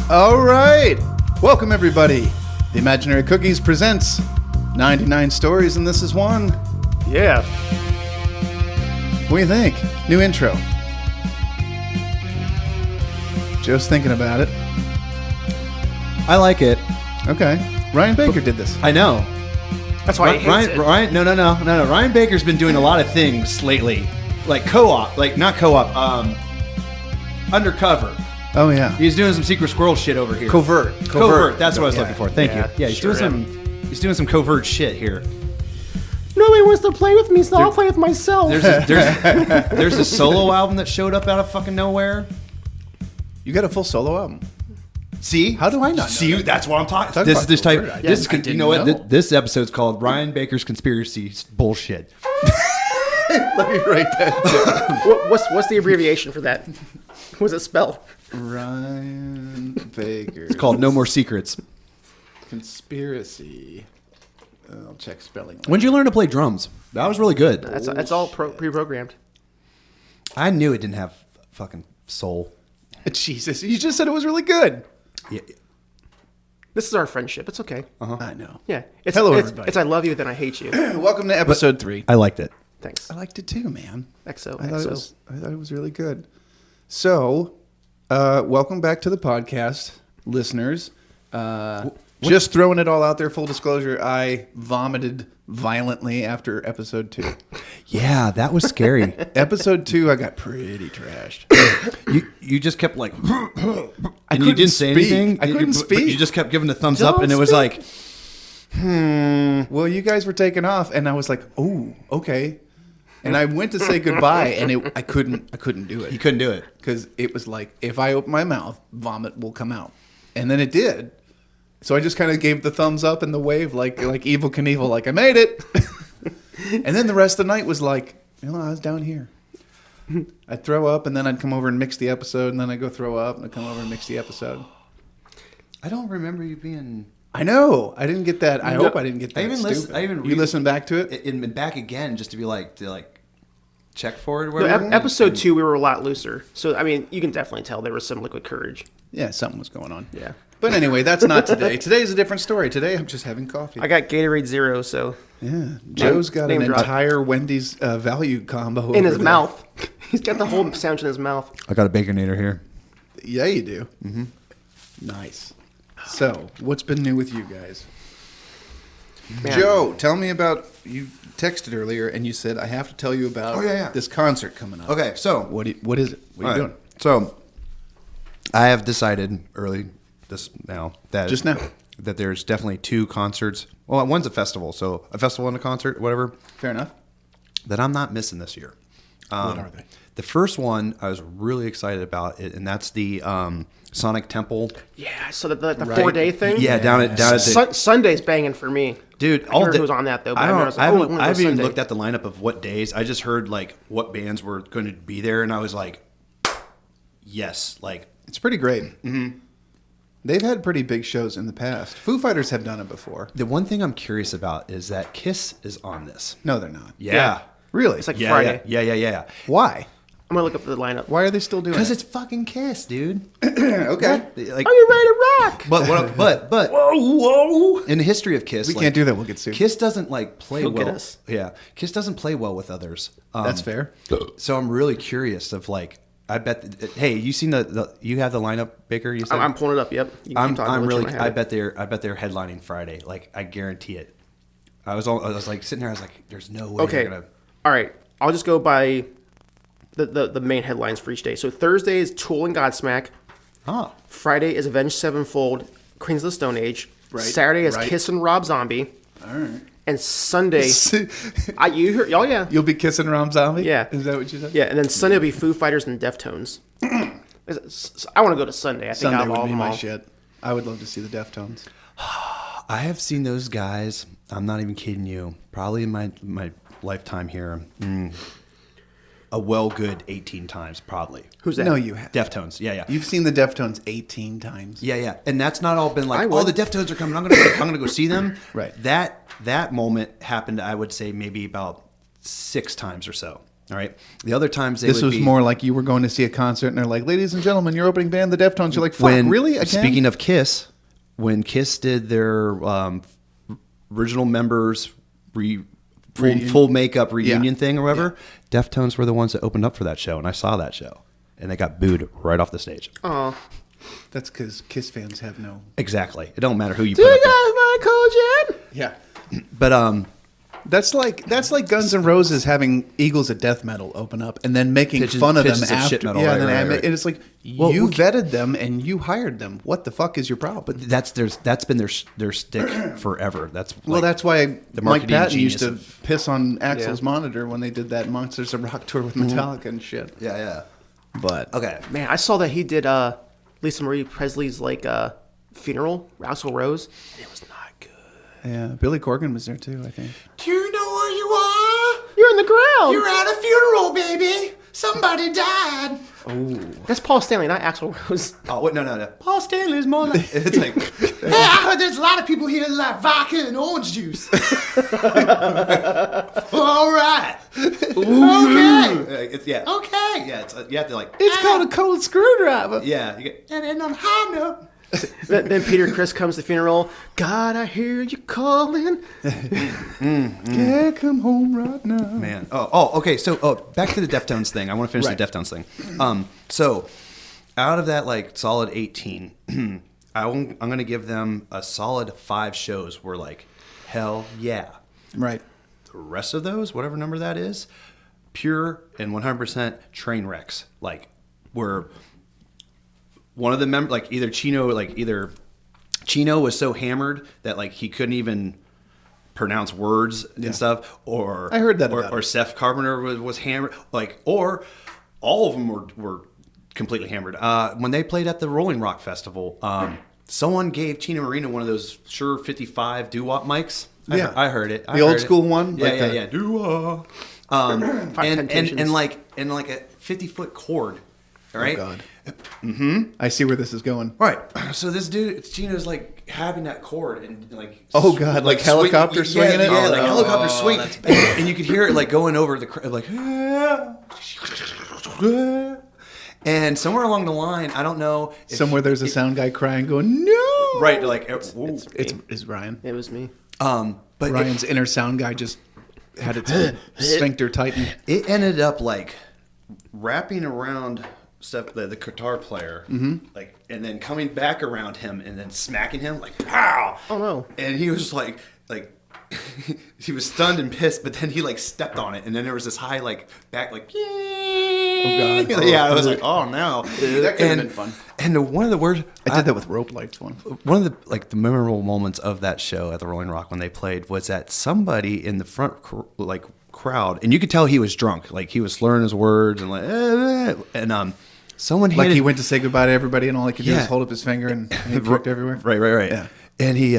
All right. Welcome, everybody. The Imaginary Cookies presents 99 Stories, and this is one. Yeah. What do you think? New intro. Joe's thinking about it. I like it. Okay. Ryan Baker did this. I know. That's why he hates it. Ryan Baker's been doing a lot of things lately, like undercover. Oh, yeah. He's doing some secret squirrel shit over here. Covert. That's what I was looking for. Thank you. Yeah, he's doing some covert shit here. Nobody wants to play with me, so I'll play with myself. There's a solo album that showed up out of fucking nowhere. You got a full solo album. See? How do I not know See, that? that's what I'm talking Talk about. about covert. You know what? This episode's called Ryan Baker's Conspiracy Bullshit. Let me write that down. What's the abbreviation for that? What's it spell? Ryan Baker. It's called No More Secrets. Conspiracy. I'll check spelling. When'd you learn to play drums? That was really good. That's all pre-programmed. I knew it didn't have fucking soul. Jesus, you just said it was really good. Yeah. This is our friendship. It's okay. I know. Yeah. Hello, everybody. It's I love you, then I hate you. Welcome to episode 3. I liked it. Thanks. I liked it too, man. I thought it was really good. So, welcome back to the podcast, listeners. Just throwing it all out there, full disclosure, I vomited violently after episode 2. Yeah, that was scary. Episode 2, I got pretty trashed. You just kept like, and you didn't say anything. I couldn't speak. You just kept giving the thumbs up, and it was like, Well, you guys were taking off, and I was like, oh, okay. And I went to say goodbye, and I couldn't do it. You couldn't do it. Because it was like, if I open my mouth, vomit will come out. And then it did. So I just kind of gave the thumbs up and the wave like Evel Knievel, like I made it. And then the rest of the night was like, I was down here. I'd throw up, and then I'd come over and mix the episode, and then I'd go throw up, and I'd come over and mix the episode. I don't remember you being... I know. I didn't get that. I hope I didn't get that You listen back to it? And back again just to be like, check for it or No, whatever. episode 2, we were a lot looser. So, I mean, you can definitely tell there was some liquid courage. Yeah, something was going on. Yeah. But anyway, that's not today. Today's a different story. Today I'm just having coffee. I got Gatorade Zero, so... Yeah. Joe's got an entire Wendy's value combo in his there. mouth. He's got the whole sandwich in his mouth. I got a Baconator here. Yeah, you do. Mm-hmm. Nice. So, what's been new with you guys? Man. Joe, tell me about... You texted earlier, and you said, I have to tell you about this concert coming up. Okay, so... What is it? What are you doing? So, I have decided that there's definitely 2 concerts. Well, one's a festival, so a festival and a concert, whatever. Fair enough. That I'm not missing this year. What are they? The first one I was really excited about it, and that's the Sonic Temple. Yeah, so the 4-day thing. Yeah, down at the Sunday's banging for me, dude. I heard who was on that though. But I haven't even looked at the lineup of what days. I just heard like what bands were going to be there, and I was like, yes, like it's pretty great. Mm-hmm. They've had pretty big shows in the past. Foo Fighters have done it before. The one thing I'm curious about is that Kiss is on this. No, they're not. Yeah. Really? It's like Friday. Yeah. Why? I'm gonna look up the lineup. Why are they still doing it? Because it's fucking Kiss, dude. Okay. Like, are you ready to rock? But whoa. In the history of Kiss, we can't do that. We'll get sued. Kiss doesn't like play He'll well. get us. Yeah, Kiss doesn't play well with others. That's fair. So I'm really curious of like. I bet. Hey, you seen you have the lineup, Baker? You said? I'm pulling it up. Yep. I'm really. I bet they're headlining Friday. Like I guarantee it. I was like sitting there. I was like, "There's no way." Okay. All right. I'll just go by the main headlines for each day. So Thursday is Tool and Godsmack. Oh. Friday is Avenged Sevenfold, Queens of the Stone Age. Right. Saturday is Kiss and Rob Zombie. All right. And Sunday, you heard? Oh yeah. You'll be kissing Rob Zombie. Yeah. Is that what you said? Yeah, and then Sunday will be Foo Fighters and Deftones. I want to go to Sunday. I think Sunday I'll would be my all. shit. I would love to see the Deftones. I have seen those guys. I'm not even kidding you. Probably in my lifetime here. A good 18 times, probably. Who's that? No, you have. Deftones. Yeah. You've seen the Deftones 18 times. Yeah. And that's not all been like, oh, the Deftones are coming. I'm gonna go see them. Right. That moment happened, I would say, maybe about 6 times or so. All right. The other times This was more like you were going to see a concert and they're like, ladies and gentlemen, your opening band, the Deftones. You're like, fuck, really? Again? Speaking of Kiss, when Kiss did their original members full makeup reunion thing or whatever, Deftones were the ones that opened up for that show, and I saw that show, and they got booed right off the stage. Oh, that's because Kiss fans have no. Exactly. It don't matter who you do put you up there. guys like Cold Jet? Yeah, but that's like Guns N' Roses having Eagles of Death Metal open up and then making fun of them pitches after. shit metal, yeah, right, and then right. and it's like you vetted them and you hired them. What the fuck is your problem? But that's been their stick forever. That's that's why the Mike marketing Patton used to genius piss on Axl's monitor when they did that Monsters of Rock tour with Metallica and shit. Yeah. But Okay. Man, I saw that he did Lisa Marie Presley's funeral, Axl Rose. And it was not good. yeah, Billy Corgan was there too, I think. Do you know where you are? You're in the ground. You're at a funeral, baby. Somebody died. That's Paul Stanley, not Axl Rose. Oh, wait, no. Paul Stanley's more like... It's like, hey, I heard there's a lot of people here that like vodka and orange juice. All right. Okay. Okay. Yeah, you have to like... It's called a cold screwdriver. Yeah. You get, and then on high note. Then Peter Criss comes to the funeral. God, I hear you calling. Yeah, come home right now. Man. Okay. So, back to the Deftones thing. I want to finish the Deftones thing. So, out of that solid 18, I'm going to give them a solid 5 shows where hell yeah. Right. The rest of those, whatever number that is, pure and 100% train wrecks. Where one of the members, either Chino was so hammered that he couldn't even pronounce words and stuff, or I heard that about or Seth Carpenter was hammered, or all of them were completely hammered. When they played at the Rolling Rock Festival, someone gave Chino Marino one of those Shure 55 doo-wop mics. Yeah. I heard it. The old school one? Yeah. Doo-wop. and a 50-foot cord. All right. Oh God. I see where this is going. Right. So this dude, Chino's having that cord and oh God, helicopter swinging it. Yeah, helicopter swing, and you could hear it going over the and somewhere along the line, I don't know. Somewhere there's a sound guy crying, going no. Right. It's Ryan. It was me. But Ryan's inner sound guy just had its sphincter tightened. It ended up wrapping around stuff the guitar player, and then coming back around him and then smacking him pow. Oh no! And he was he was stunned and pissed, but then he stepped on it, and then there was this high back Oh God! Yeah, I was oh no, that could have been fun. And one of the words I did that with rope lights one. One of the the memorable moments of that show at the Rolling Rock when they played was that somebody in the front crowd, and you could tell he was drunk, he was slurring his words and someone handed, he went to say goodbye to everybody, and all he could do was hold up his finger and he puked everywhere. Right. Yeah. And he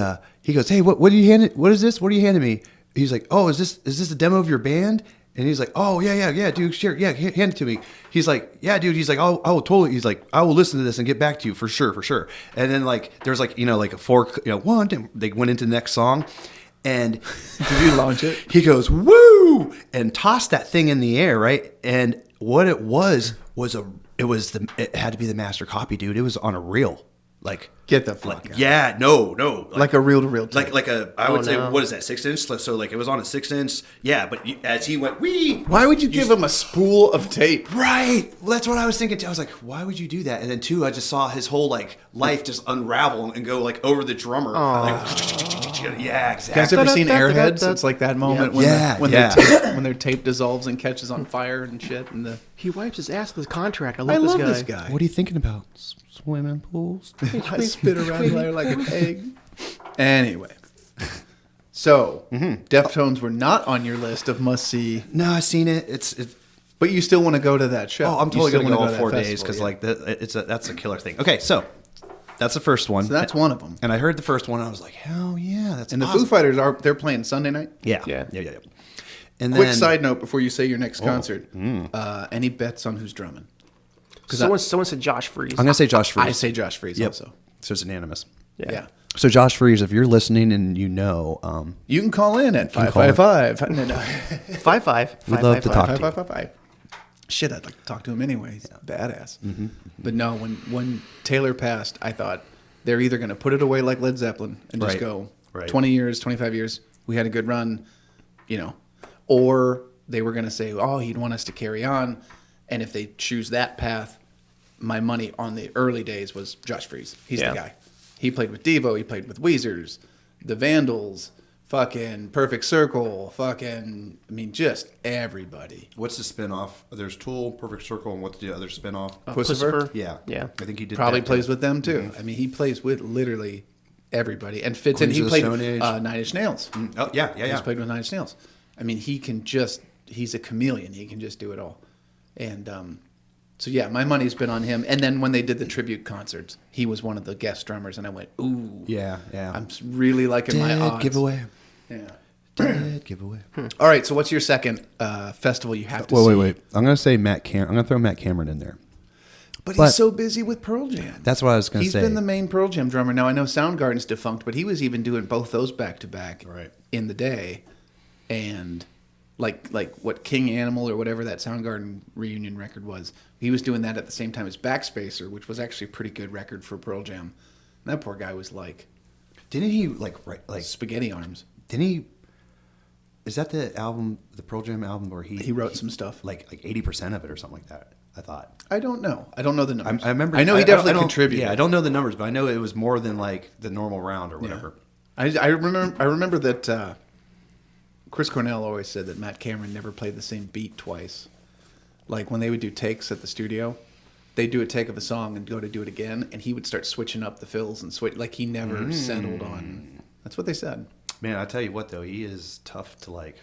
goes, hey, what do you hand it? What is this? What are you handing me? He's like, oh, is this a demo of your band? And he's like, oh yeah, dude, sure, yeah, hand it to me. He's like, yeah, dude. He's like, I will totally. He's like, I will listen to this and get back to you for sure. And then there's a 4, one. They went into the next song, and did you launch it? He goes, woo, and tossed that thing in the air, right? And what it was it had to be the master copy, dude. It was on a reel. Get the fuck out. Yeah, no. A reel-to-reel tape. I would say, what is that, 6-inch? So it was on a 6-inch. Yeah, but as he went, why would you give him a spool of tape? Right. Well, that's what I was thinking too. I was like, why would you do that? And then two, I just saw his whole life just unravel and go over the drummer. Yeah, exactly. You guys ever seen Airheads? It's that moment when their tape dissolves and catches on fire and shit. And he wipes his ass with his contract. I love love this guy. What are you thinking about? Swimming pools? I spit around there like an egg. Anyway. So, Deftones were not on your list of must-see. No, I've seen it. But you still want to go to that show. Oh, I'm totally going to go all 4 days festival, because that's a killer thing. Okay, so that's the first one. So that's one of them. And I heard the first one, and I was like, hell yeah, that's And the awesome. Foo Fighters they're playing Sunday night? Yeah. And Quick then, side note before you say your next concert. Any bets on who's drumming? Someone said Josh Freese. I'm going to say Josh Freese. I say Josh Freese also. So it's unanimous. Yeah. So Josh Freese, if you're listening and you know, you can call in at 555. 55. We'd love to talk to you. 555. Shit, I'd like to talk to him anyway. He's badass. But no, when Taylor passed, I thought they're either going to put it away like Led Zeppelin and just go 20 years, 25 years, we had a good run, or they were going to say, oh, he'd want us to carry on. And if they choose that path, my money on the early days was Josh Freese. He's the guy. He played with Devo. He played with Weezers, the Vandals, fucking Perfect Circle, just everybody. What's the spinoff? There's Tool, Perfect Circle, and what's the other spinoff? Pussifer? Yeah. Yeah. I think he did Probably that plays too. with them too. I mean, he plays with literally everybody and fits in. Queens He of the played Stone Age. Nine Inch Nails. Oh, yeah. He's played with Nine Inch Nails. I mean, he's a chameleon. He can just do it all. And so, yeah, my money's been on him. And then when they did the tribute concerts, he was one of the guest drummers. And I went, ooh. Yeah. I'm really liking my odds. Giveaway. Yeah. Dead giveaway. All right, so what's your second festival you have to see? Wait. I'm going to say I'm going to throw Matt Cameron in there. But he's so busy with Pearl Jam. That's what I was going to say. He's been the main Pearl Jam drummer. Now, I know Soundgarden's defunct, but he was even doing both those back-to-back in the day. And like what King Animal or whatever that Soundgarden reunion record was, he was doing that at the same time as Backspacer, which was actually a pretty good record for Pearl Jam. And that poor guy was like... Didn't he, like spaghetti arms. Didn't he... Is that the album, the Pearl Jam album, where he wrote some stuff? Like 80% of it or something like that, I thought. I don't know. I don't know the numbers. I remember. I know he definitely contributed. Yeah, I don't know the numbers, but I know it was more than like the normal round or whatever. I remember that Chris Cornell always said that Matt Cameron never played the same beat twice. Like when they would do takes at the studio, they'd do a take of a song and go to do it again, and he would start switching up the fills and switch. Like he never settled on. That's what they said. Man, I tell you what though, he is tough to like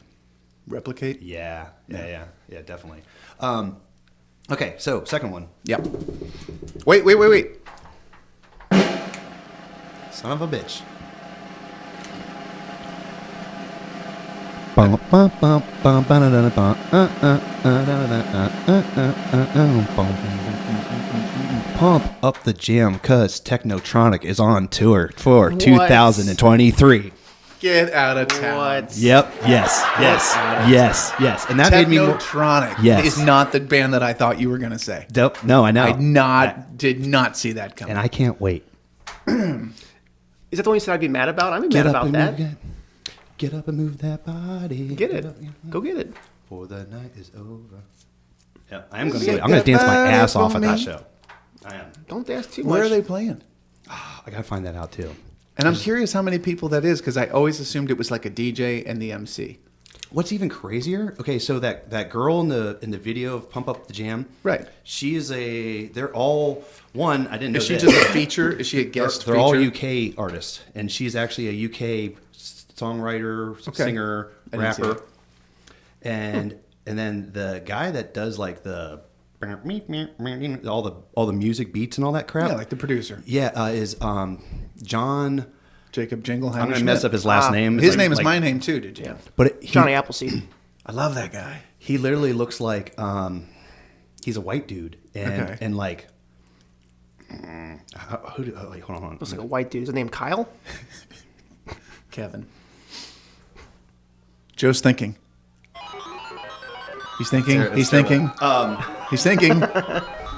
replicate. Yeah, definitely. Okay, so second one. Yep. Wait. Son of a bitch. Pump up the jam, cause Technotronic is on tour for 2023. Get out of town. What? Yep. Yes. And that made me more... Technotronic is not the band that I thought you were going to say. No, I know. I did not see that coming. And I can't wait. Is that the one you said I'd be mad about? I'm mad about that. Get up and move that body. Get it. Go get it. For the night is over. Yeah, I am going to. I'm going to dance my ass off at that show. I am. Don't dance too much. Where are they playing? I got to find that out too. And I'm curious how many people that is, because I always assumed it was like a DJ and the MC. What's even crazier? Okay, so that girl in the video of Pump Up the Jam, right? She is they're all one. I didn't know. Is she just a feature? Is she a guest? They're all UK artists, and she's actually a UK songwriter, singer, rapper, and then the guy that does like the all the music beats and all that crap. Yeah, like the producer. Yeah, is John Jacob Jingleheimer. I'm gonna mess up his last name. His name is my name too. Did you? Yeah. But Johnny Appleseed. I love that guy. He literally looks like he's a white dude, and like wait, hold on. Looks like a white dude. Is his name Kyle? Kevin. Joe's thinking. He's thinking. He's thinking. He's thinking.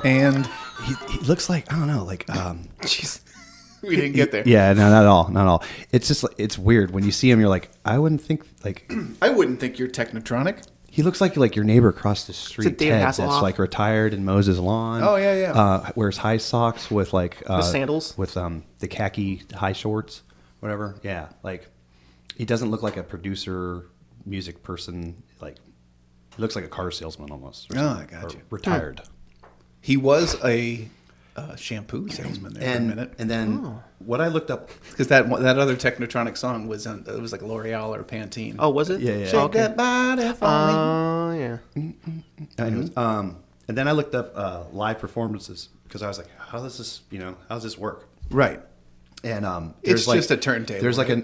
And he looks like, I don't know, like jeez. We didn't get there. Yeah, no, not at all. It's just it's weird when you see him. You're like, I wouldn't think like. I wouldn't think you're Technotronic. He looks like your neighbor across the street, Ted, that's Hasselhoff? like retired and mows his lawn. Oh yeah. Wears high socks with like with sandals with the khaki high shorts, whatever. Yeah, like he doesn't look like a producer, music person. Like he looks like a car salesman almost. I got you. Retired. He was a shampoo salesman there for a minute. And then what I looked up, because that other Technotronic song was it was like L'Oreal or Pantene. Oh, was it? Yeah. Shake that body for me. Oh, yeah. Anyways, and then I looked up live performances because I was like, how does this work? Right. And it's like, just a turntable. There's like right?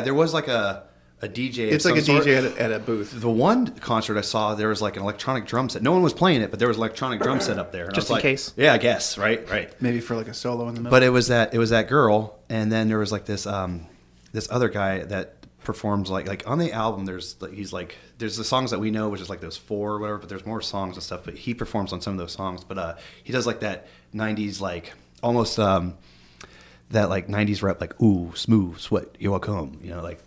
there was like a DJ. It's like a DJ at a booth. The one concert I saw, there was like an electronic drum set. No one was playing it, but there was an electronic drum set up there. And Just I was in case. Yeah, I guess. Right. Maybe for like a solo in the middle. But it was that girl, and then there was like this other guy that performs like on the album. There's the songs that we know, which is like those 4 or whatever. But there's more songs and stuff. But he performs on some of those songs. But he does like that '90s like almost that like '90s rap like ooh smooth sweat you welcome. You know, like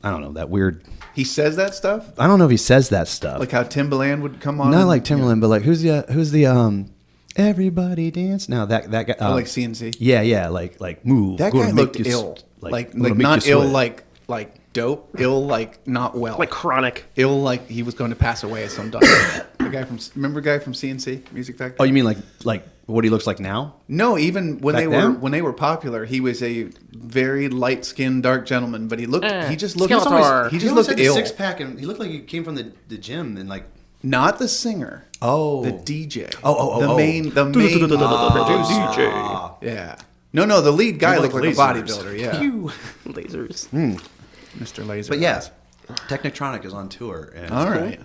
I don't know that weird. He says that stuff. I don't know if he says that stuff. Like how Timbaland would come on. Not like Timbaland, but like who's the everybody dance? No, that guy. Like CNC. Yeah, like move. That guy looked ill. Like not ill like dope. Ill like not well. Like chronic. Ill like he was going to pass away at some time. The guy from CNC Music Factory. Oh, you mean like what he looks like now? No, even when Back they were popular, he was a very light skinned dark gentleman, but he just looked Skeletor. he just looked ill. 6-pack and he looked like he came from the gym and like Not the singer. Oh. The DJ. The main DJ. Yeah. No, the lead guy Like looked like a lasers. bodybuilder, yeah. Lasers. Mr. Laser. But yeah, Technotronic is on tour. And All right.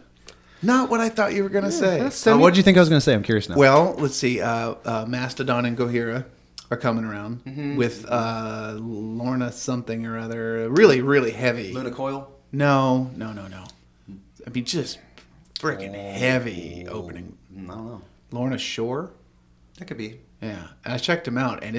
Not what I thought you were going to say. what did you think I was going to say? I'm curious now. Well, let's see. Mastodon and Gojira are coming around with Lorna something or other. Really, really heavy. Luna Coil? No. I mean, just freaking heavy opening. I don't know. Lorna Shore? That could be. Yeah. And I checked them out, and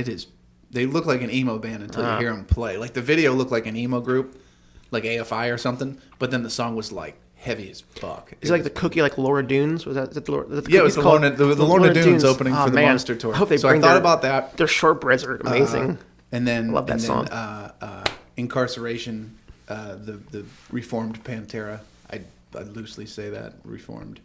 they look like an emo band until you hear them play. Like, the video looked like an emo group, like AFI or something, but then the song was, like, heavy as fuck. Is it like the cookie, like Laura Dunes? Was that the Laura? Yeah, it was the Lorna Dunes opening for the man. Monster Tour. I hope they so I bring thought about that. Their shortbreads are amazing. And then I love that song. Incarceration, the Reformed Pantera. I loosely say that, Reformed.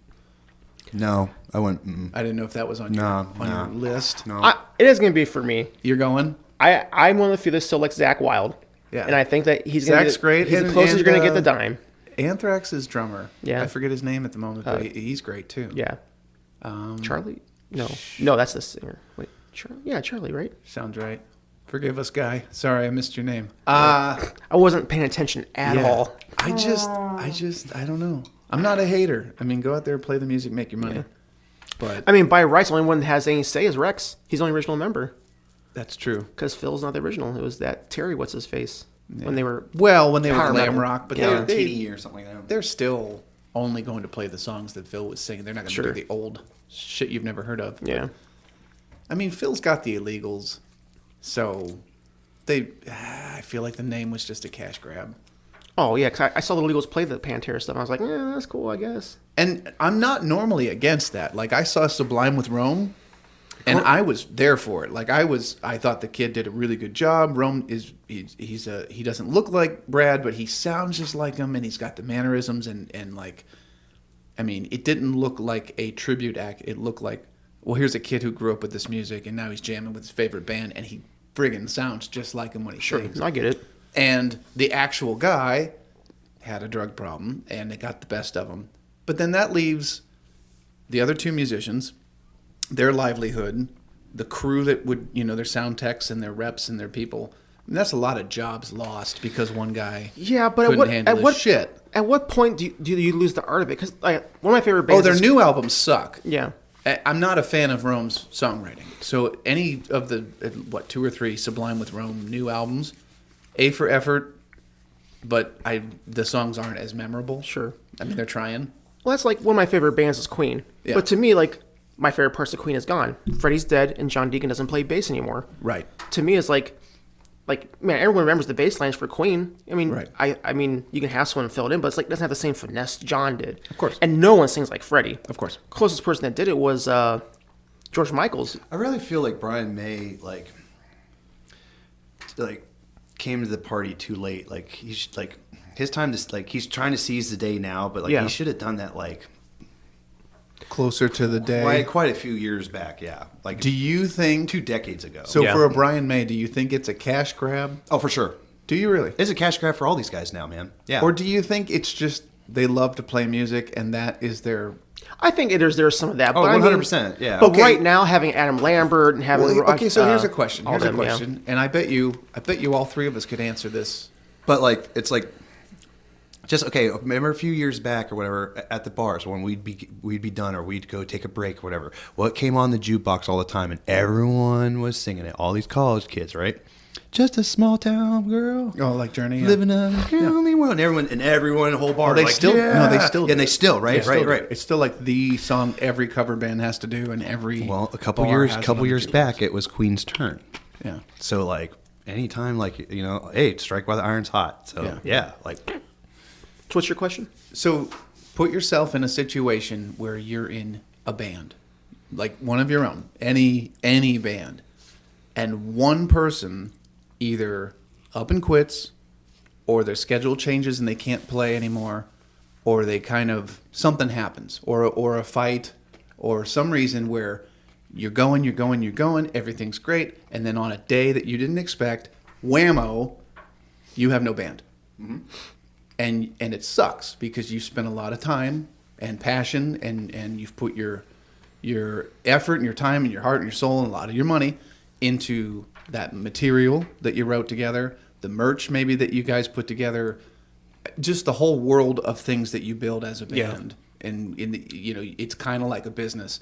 No, I went. I didn't know if that was on your list. No. It is going to be for me. You're going? I'm one of the few that still likes Zach Wild. Yeah. And I think that he's going to Zach's great. He's the closest you're going to get the dime. Anthrax's drummer. Yeah. I forget his name at the moment, but he's great too. Yeah. Charlie? No, that's the singer. Wait, Charlie? Yeah, Charlie, right? Sounds right. Forgive us, guy. Sorry, I missed your name. I wasn't paying attention at all. I don't know. I'm not a hater. I mean, go out there, play the music, make your money. Yeah. But I mean, by rights, the only one that has any say is Rex. He's the only original member. that's true. Because Phil's not the original. It was that Terry, what's his face, when they were. When they were Power glam metal. rock, but Yeah, they TD or something like that. they're still only going to play the songs that Phil was singing. They're not going to Sure. do the old shit you've never heard of. Yeah. I mean, Phil's got the illegals, so I feel like the name was just a cash grab. Oh, yeah, because I saw the Legals play the Pantera stuff. And I was like, yeah, that's cool, I guess. And I'm not normally against that. Like, I saw Sublime with Rome, and I was there for it. Like, I thought the kid did a really good job. Rome he doesn't look like Brad, but he sounds just like him, and he's got the mannerisms and like, I mean, it didn't look like a tribute act. It looked like, well, here's a kid who grew up with this music, and now he's jamming with his favorite band, and he friggin' sounds just like him when he sings. I get it. And the actual guy had a drug problem, and it got the best of him. But then that leaves the other two musicians, their livelihood, the crew that would, their sound techs and their reps and their people. And that's a lot of jobs lost because one guy Yeah, but couldn't handle his shit. At what point do you lose the art of it? Because one of my favorite bands. Oh, their new albums suck. Yeah. I'm not a fan of Rome's songwriting. So any of the 2 or 3 Sublime with Rome new albums, A for effort, but the songs aren't as memorable. Sure. I mean, they're trying. Well, that's like one of my favorite bands is Queen. Yeah. But to me, like, my favorite parts of Queen is gone. Freddie's dead, and John Deacon doesn't play bass anymore. Right. To me, it's like, man, everyone remembers the bass lines for Queen. I mean, Right. I mean, you can have someone fill it in, but it's like it doesn't have the same finesse John did. Of course. And no one sings like Freddie. Of course. Closest person that did it was George Michaels. I really feel like Brian May like came to the party too late. Like he's like his time to he's trying to seize the day now, but he should have done that Closer to the day. quite a few years back. Yeah, like Do you think 2 decades ago. so? Yeah. For a Brian May, do you think it's a cash grab? Oh, for sure. Do you really? It's a cash grab for all these guys now, man. Yeah. Or do you think it's just they love to play music and that is their? I think there's some of that. Oh, but 100%. Yeah. But Okay. right now, having Adam Lambert and having Okay, so here's a question. all Here's a them, yeah. question, and I bet you all 3 of us could answer this. But it's like Just okay. Remember a few years back or whatever at the bars when we'd be done or we'd go take a break or whatever. What came on the jukebox all the time and everyone was singing it. All these college kids, right? Just a small town girl. Oh, like Journey. Yeah. Living a lonely world. And everyone, the whole bar. They like, still, yeah. no, they still, yeah, and they still, right, They still do. right. It's still like the song every cover band has to do, and every Well, a couple bar years has it on the years jukebox. back, it was Queen's turn. Yeah. So like anytime, like hey, strike while the iron's hot. So yeah, like. So what's your question? So put yourself in a situation where you're in a band, like one of your own, any band, and one person either up and quits, or their schedule changes and they can't play anymore, or they kind of something happens, or a fight, or some reason where you're going, everything's great, and then on a day that you didn't expect, whammo, you have no band. Mm-hmm. And it sucks because you spent a lot of time and passion and you've put your effort and your time and your heart and your soul and a lot of your money into that material that you wrote together, the merch maybe that you guys put together, just the whole world of things that you build as a band. Yeah. And it's kind of like a business.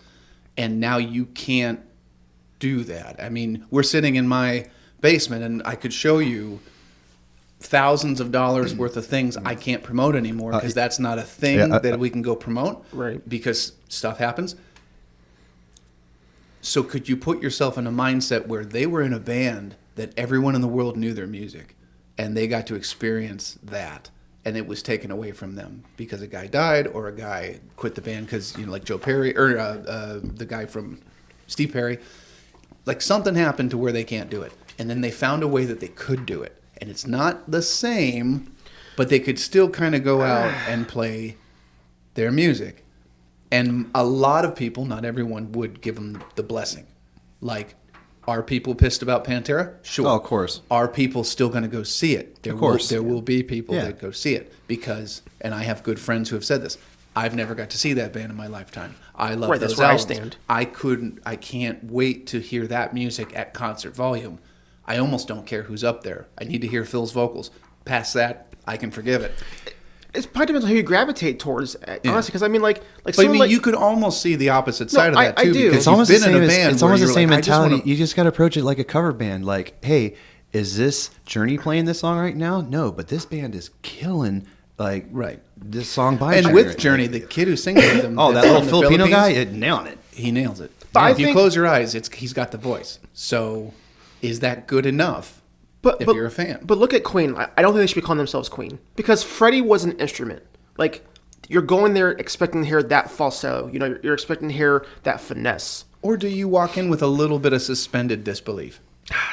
And now you can't do that. I mean, we're sitting in my basement and I could show you thousands of dollars worth of things I can't promote anymore because that's not a thing that we can go promote, right? Because stuff happens. So could you put yourself in a mindset where they were in a band that everyone in the world knew their music and they got to experience that and it was taken away from them because a guy died or a guy quit the band because, like Joe Perry or the guy from Steve Perry, like something happened to where they can't do it. And then they found a way that they could do it. And it's not the same, but they could still kind of go out and play their music. And a lot of people, not everyone, would give them the blessing. Like, are people pissed about Pantera? Sure. Oh, of course. Are people still going to go see it? Of course. There will be people that go see it because, and I have good friends who have said this, I've never got to see that band in my lifetime. I love those that's where albums. I stand. I can't wait to hear that music at concert volume. I almost don't care who's up there. I need to hear Phil's vocals. Past that, I can forgive it. It probably depends on who you gravitate towards, honestly. Because I mean, but I mean, you could almost see the opposite side of that too. I do. Because It's almost the you've been same. in a band It's almost the where same you're like, mentality. You just got to approach it like a cover band. Like, hey, is this Journey playing this song right now? No, but this band is killing like this song by and Journey. with Journey, the kid who sings with them, that little Filipino guy, nailing it. He nails it. But If you close your eyes, he's got the voice. So, is that good enough? If you're a fan. But look at Queen. I don't think they should be calling themselves Queen because Freddie was an instrument. Like, you're going there expecting to hear that falsetto. You're expecting to hear that finesse. Or do you walk in with a little bit of suspended disbelief?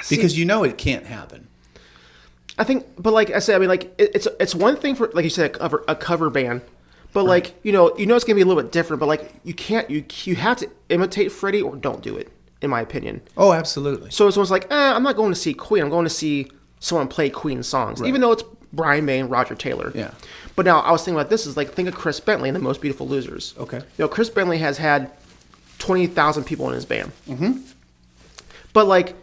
Because it can't happen. I think, but like I said, I mean, like it's one thing for, like you said, a cover band, but like it's gonna be a little bit different. But like you have to imitate Freddie or don't do it, in my opinion. Oh, absolutely. So it's almost like, I'm not going to see Queen. I'm going to see someone play Queen songs, even though it's Brian May and Roger Taylor. Yeah. But now I was thinking about this is like, think of Chris Bentley in The Most Beautiful Losers. Okay. Chris Bentley has had 20,000 people in his band. Mm-hmm. But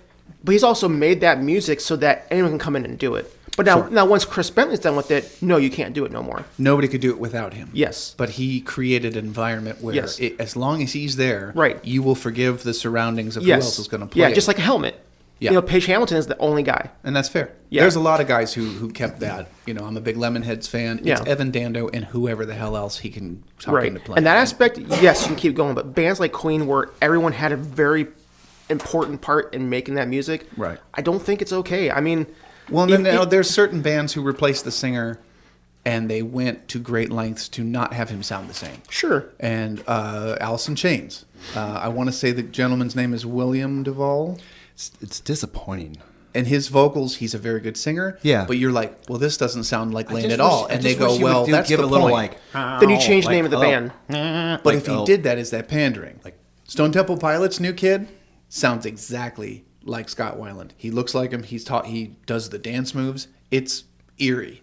he's also made that music so that anyone can come in and do it. But now once Chris Bentley's done with it, no, you can't do it no more. Nobody could do it without him. Yes. But he created an environment where as long as he's there, you will forgive the surroundings of who else is going to play. Yeah, just like a helmet. Yeah. Page Hamilton is the only guy. And that's fair. Yeah. There's a lot of guys who kept that. I'm a big Lemonheads fan. Yeah. It's Evan Dando and whoever the hell else he can talk into playing. And that aspect, yes, you can keep going. But bands like Queen, where everyone had a very important part in making that music, I don't think it's okay. I mean... Well, there's certain bands who replaced the singer, and they went to great lengths to not have him sound the same. Sure. And Alice in Chains. I want to say the gentleman's name is William Duvall. It's disappointing. And his vocals, he's a very good singer. Yeah. But you're like, well, this doesn't sound like Lane at all. And they go, well, that's give the a little point. Then you change the name of the band. But if he did that, is that pandering? Like Stone Temple Pilots' new kid sounds exactly like Scott Weiland. He looks like him. He does the dance moves. It's eerie.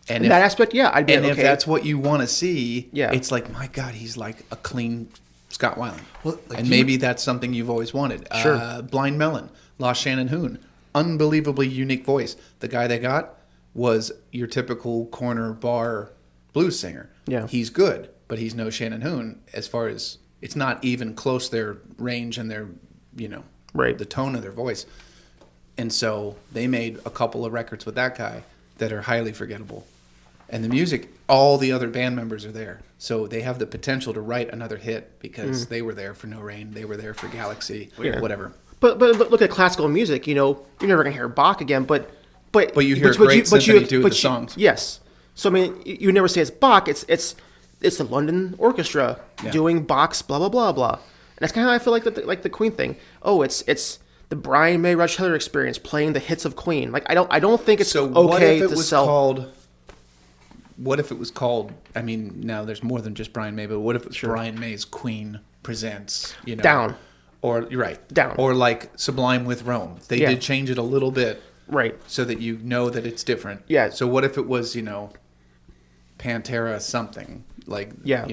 And that aspect, I'd be okay. And if that's what you want to see, yeah. It's like, my God, he's like a clean Scott Weiland. Well, and maybe that's something you've always wanted. Sure. Blind Melon, Lost Shannon Hoon. Unbelievably unique voice. The guy they got was your typical corner bar blues singer. Yeah. He's good, but he's no Shannon Hoon as far as it's not even close their range and their, Right. the tone of their voice. And so they made a couple of records with that guy that are highly forgettable. And the music, all the other band members are there. So they have the potential to write another hit because they were there for No Rain. They were there for Galaxy, whatever. But look at classical music. You're never gonna hear Bach again. But you hear a great symphony too with the songs. Yes. So I mean, you never say it's Bach. It's the London Orchestra doing Bach's blah blah blah blah. And that's kind of how I feel like the Queen thing. Oh, it's the Brian May Rush Taylor experience playing the hits of Queen. Like I don't think it's okay to sell. What if it was called? I mean, now there's more than just Brian May, but what if it's Brian May's Queen presents? Down. Or you're right, Down. Or like Sublime with Rome. They did change it a little bit, right? So that you know that it's different. Yeah. So what if it was Pantera something like I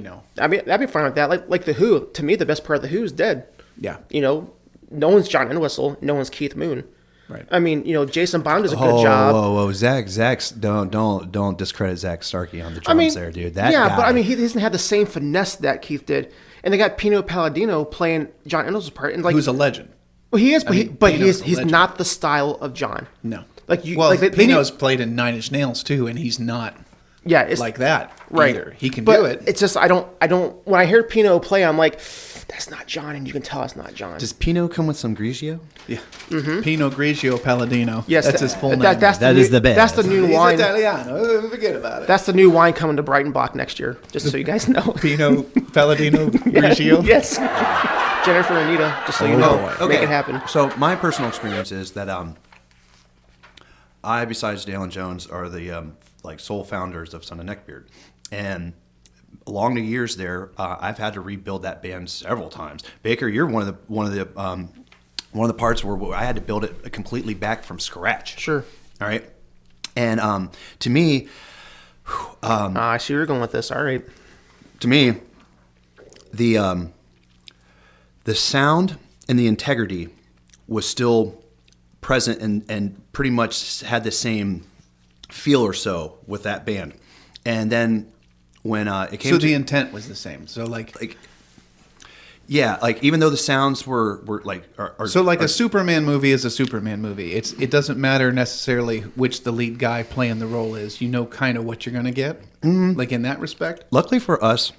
mean, I'd be fine with that. Like the Who. To me, the best part of the Who is dead. Yeah. No one's John Entwistle. No one's Keith Moon. Right. I mean, Jason Bond does a good job. Whoa! Zach's don't discredit Zach Starkey on the drums there, dude. That guy. But I mean, he doesn't have the same finesse that Keith did. And they got Pino Palladino playing John Entwistle's part, and who's a legend. Well, he is, but he's legend. not the style of John. No. Pino's played in Nine Inch Nails too, and he's not. Yeah, it's like that right. either. He can but do it. It's just I don't. When I hear Pino play, I'm like, that's not John, and you can tell it's not John. Does Pino come with some Grigio? Yeah, Pino Grigio Palladino. Yes, that's his full name. That is the best. That's the new wine. He's Italiano. Forget about it. That's the new wine coming to Breitenbach next year. Just so you guys know. Pino Palladino Grigio. Yes. Jennifer and Anita. Just so you know, make it happen. So my personal experience is that I, besides Dale and Jones, are the sole founders of Son of Neckbeard, and along the years there, I've had to rebuild that band several times. Baker, you're one of the parts where I had to build it completely back from scratch. Sure. All right. And to me, I see where you're going with this. All right. To me, the sound and the integrity was still present and pretty much had the same feel or so with that band. And then when it came so the intent was the same. So even though the sounds were a Superman movie is a Superman movie. It doesn't matter necessarily which the lead guy playing the role is. You know kind of what you're going to get. Mm-hmm. Like in that respect. Luckily for us,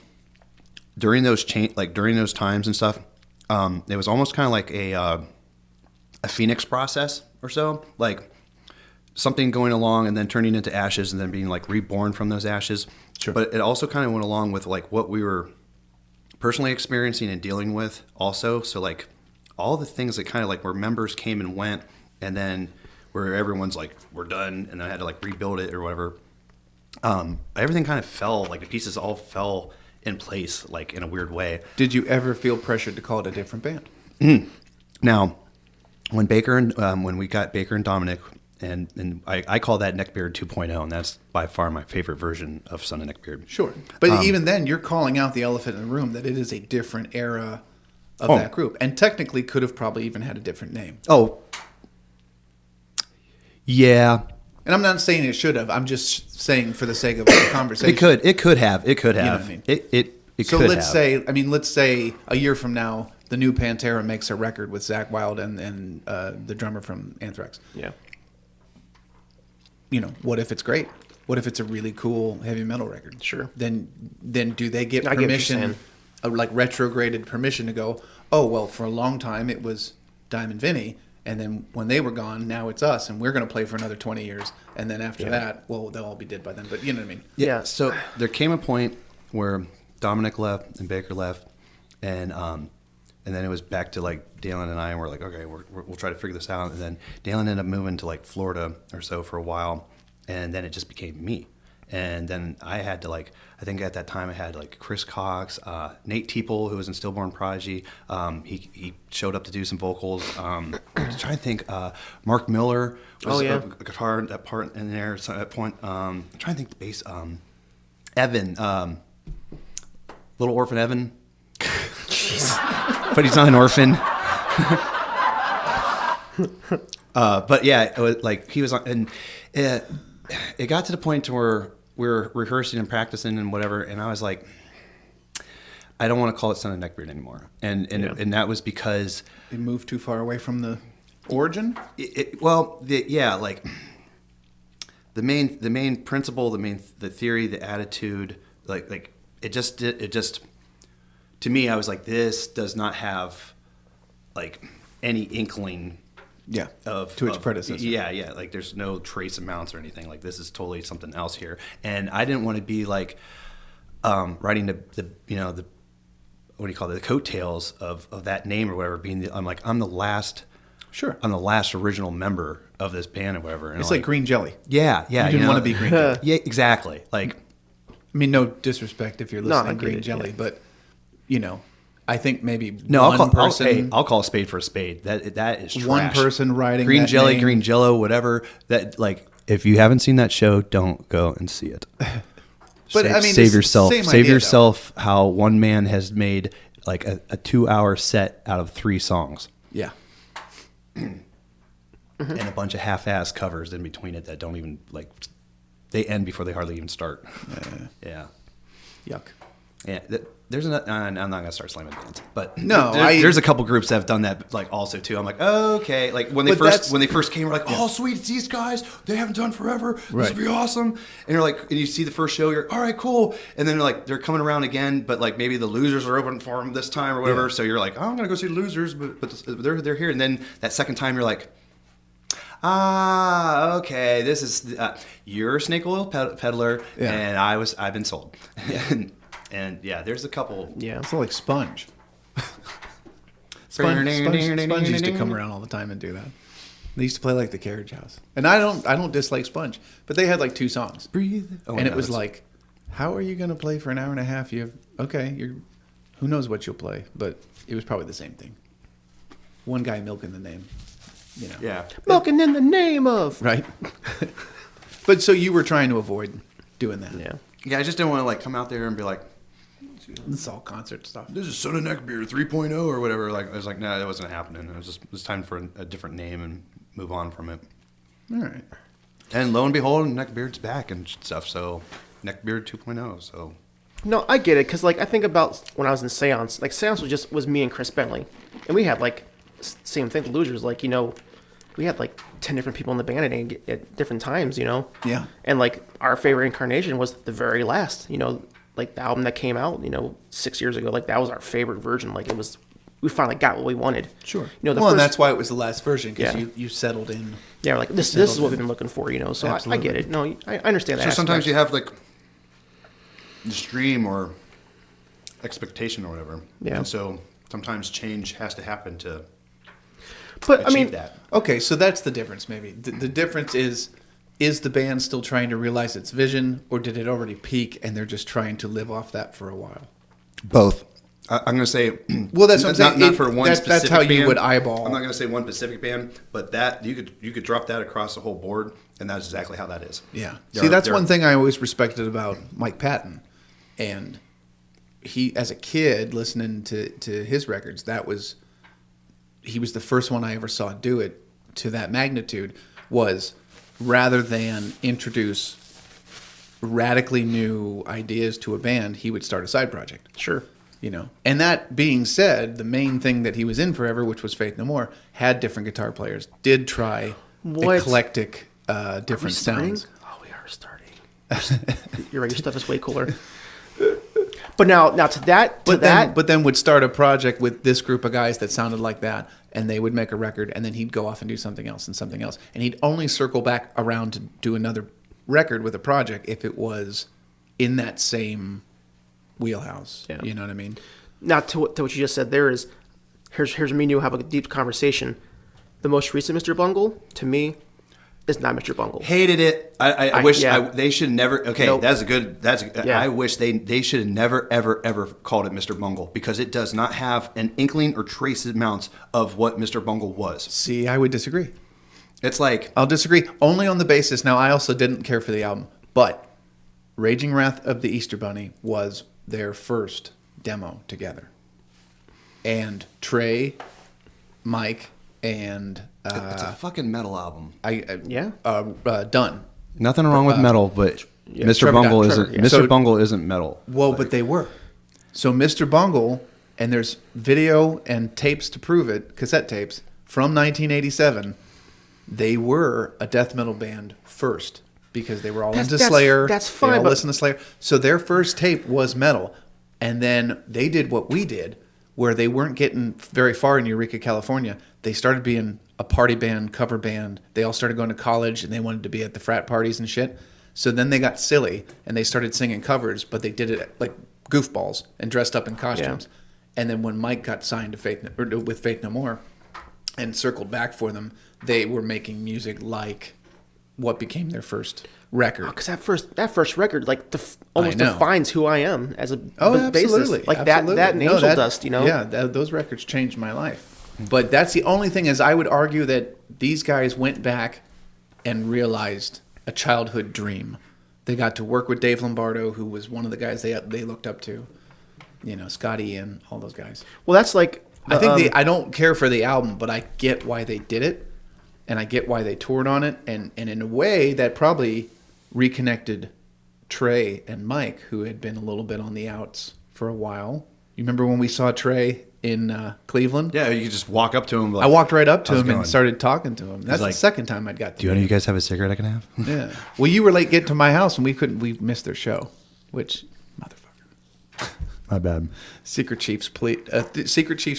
during those times and stuff, it was almost kind of like a phoenix process or so, like something going along and then turning into ashes and then being like reborn from those ashes. Sure. But it also kind of went along with like what we were personally experiencing and dealing with also. So like all the things that kind of like where members came and went and then where everyone's like, we're done. And I had to like rebuild it or whatever. Everything kind of fell, like the pieces all fell in place, like in a weird way. Did you ever feel pressured to call it a different band? Now, when we got Baker and Dominic, and I call that Neckbeard 2.0, and that's by far my favorite version of Son of Neckbeard. Sure. But even then, you're calling out the elephant in the room that it is a different era of that group. And technically could have probably even had a different name. Oh. Yeah. And I'm not saying it should have. I'm just saying for the sake of the conversation. It could have. You know what I mean? So let's say a year from now, the new Pantera makes a record with Zakk Wylde and the drummer from Anthrax. Yeah. What if it's great? What if it's a really cool heavy metal record? Sure. Then do they get I get what you're permission, saying. like retrograded permission to go, oh, well, for a long time it was Diamond Vinny, and then when they were gone, now it's us, and we're going to play for another 20 years. And then after that, well, they'll all be dead by then. But you know what I mean? Yeah. So there came a point where Dominic left and Baker left, and then it was back to like Dalen and I, and we're like, okay, we'll try to figure this out. And then Dalen ended up moving to like Florida or so for a while, and then it just became me. And then I had to like, I think at that time I had like Chris Cox, Nate Teeple, who was in Stillborn Prodigy. He showed up to do some vocals. I was trying to think, Mark Miller was a guitar, that part in there. So at that point, I'm trying to think the bass. Evan, Little Orphan Evan. But he's not an orphan. But yeah, it was like he was on, and it got to the point to where we were rehearsing and practicing and whatever, and I was like, I don't want to call it Son of Neckbeard anymore, and that was because It moved too far away from the origin. like the main principle, the theory, the attitude, like it just to me, I was like, this does not have like any inkling to its predecessor. Yeah, like there's no trace amounts or anything. Like this is totally something else here, and I didn't want to be like writing the what do you call it, the coattails of that name or whatever. I'm the last original member of this band or whatever. And It's like Green Jelly. Yeah. You didn't want to be Green Jelly. Yeah, exactly. Like, I mean, no disrespect if you're listening to Green it, Jelly, yeah. but I think maybe I'll person. I'll call a spade for a spade. That is trash. One person writing Green that Jelly, name. Green Jello, whatever. That, like, if you haven't seen that show, don't go and see it. But I mean, save it's yourself. the same Save idea, yourself. How one man has made like a 2-hour set out of 3 songs. Yeah. And a bunch of half-ass covers in between it that don't even like. They end before they hardly even start. Yeah. Yuck. Yeah, there's I'm not gonna start slamming bands, but No, there's a couple groups that have done that like also too. I'm like, okay, like when they first came, we're like, oh sweet, it's these guys, they haven't done forever, this Right. would be awesome. And you're like, and you see the first show, you're all right, cool, and then like they're coming around again, but like maybe the Losers are open for them this time or whatever. Yeah. So you're like, oh, I'm gonna go see the Losers, but they're here, and then that second time you're like. Okay. This is you're a snake oil peddler, and I've been sold. And yeah, there's a couple. Yeah. It's like Sponge. Sponge used to come around all the time and do that. They used to play like the Carriage House, and I don't dislike Sponge, but they had like 2 songs, Breathe. and it was like, how are you going to play for an hour and a half? Who knows what you'll play, but it was probably the same thing. One guy milking the name. Yeah. Milking in the name of. Right. But so you were trying to avoid doing that. Yeah. Yeah, I just didn't want to like come out there and be like, It's all concert stuff. this is Son of Neckbeard 3.0 or whatever. Like I was like, no, that wasn't happening. It was time for a different name and move on from it. All right. And lo and behold, Neckbeard's back and stuff. So Neckbeard 2.0. So No, I get it, because like I think about when I was in Seance. Like Seance was me and Chris Bentley, and we had like same thing. The Losers, like we had like 10 different people in the band at different times. Yeah. And like our favorite incarnation was the very last. Like the album that came out 6 years ago. Like that was our favorite version. Like it was. We finally got what we wanted. Sure. And that's why it was the last version, because Yeah. you settled in. Yeah, like this is what we've been looking for. So I get it. No, I understand that. So sometimes aspect. you have like this dream or expectation or whatever. Yeah. And so sometimes change has to happen to But achieve I mean, that. Okay, so that's the difference, maybe. The difference is the band still trying to realize its vision, or did it already peak and they're just trying to live off that for a while? Both. I'm going to say. Well, that's what I'm saying. Not for one that's specific how you band. would eyeball. I'm not going to say one specific band, but that you could drop that across the whole board, and that's exactly how that is. Yeah. There That's are- one thing I always respected about Mike Patton. And he, as a kid, listening to his records, he was the first one I ever saw do it to that magnitude, was rather than introduce radically new ideas to a band, he would start a side project. sure. And that being said, the main thing that he was in forever, which was Faith No More, had different guitar players, did try What? eclectic, different Are we starting? sounds. Oh, we are starting. You're right. Your stuff is way cooler. But now to that. But then would start a project with this group of guys that sounded like that, and they would make a record, and then he'd go off and do something else and something else, and he'd only circle back around to do another record with a project if it was in that same wheelhouse. Yeah. You know what I mean? Now to what you just said, here's me and you have a deep conversation. The most recent Mr. Bungle, to me, is not Mr. Bungle. Hated it. I wish yeah. they should never. Okay, Nope. Yeah. I wish they should have never ever called it Mr. Bungle, because it does not have an inkling or trace amounts of what Mr. Bungle was. See, I would disagree. It's like I'll disagree only on the basis. Now, I also didn't care for the album, but Raging Wrath of the Easter Bunny was their first demo together. And Trey, Mike, and it's a fucking metal album. Yeah. Dunn. Nothing wrong with metal, but Mr. Trevor Bungle got- isn't. Trevor, yeah. Mr. So- Bungle isn't metal. Well, but they were. So Mr. Bungle, and there's video and tapes to prove it, cassette tapes from 1987. They were a death metal band first because they were all into Slayer. That's They fine, all but- listened to Slayer. So their first tape was metal, and then they did what we did, where they weren't getting very far in Eureka, California. They started being a party band, cover band. They all started going to college, and they wanted to be at the frat parties and shit. So then they got silly, and they started singing covers, but they did it like goofballs and dressed up in costumes. And then when Mike got signed to with Faith No More and circled back for them, they were making music like what became their first record. Because that first record, like, almost know. defines who I am as a Oh, bassist. absolutely. Like absolutely. that and Angel Dust, you know? Yeah, those records changed my life. But that's the only thing is I would argue that these guys went back and realized a childhood dream. They got to work with Dave Lombardo, who was one of the guys they looked up to. You know, Scotty and all those guys. Well, that's like... I think I don't care for the album, but I get why they did it, and I get why they toured on it, and in a way that probably reconnected Trey and Mike, who had been a little bit on the outs for a while. You remember when we saw Trey in Cleveland? Yeah, you could just walk up to him. Like, I walked right up to How's him it going? and started talking to him. That's like, the second time I'd got to Do you know you guys have a cigarette I can have? Yeah. Well, you were late getting to my house, and we missed their show, which, motherfucker. My bad. Secret Chiefs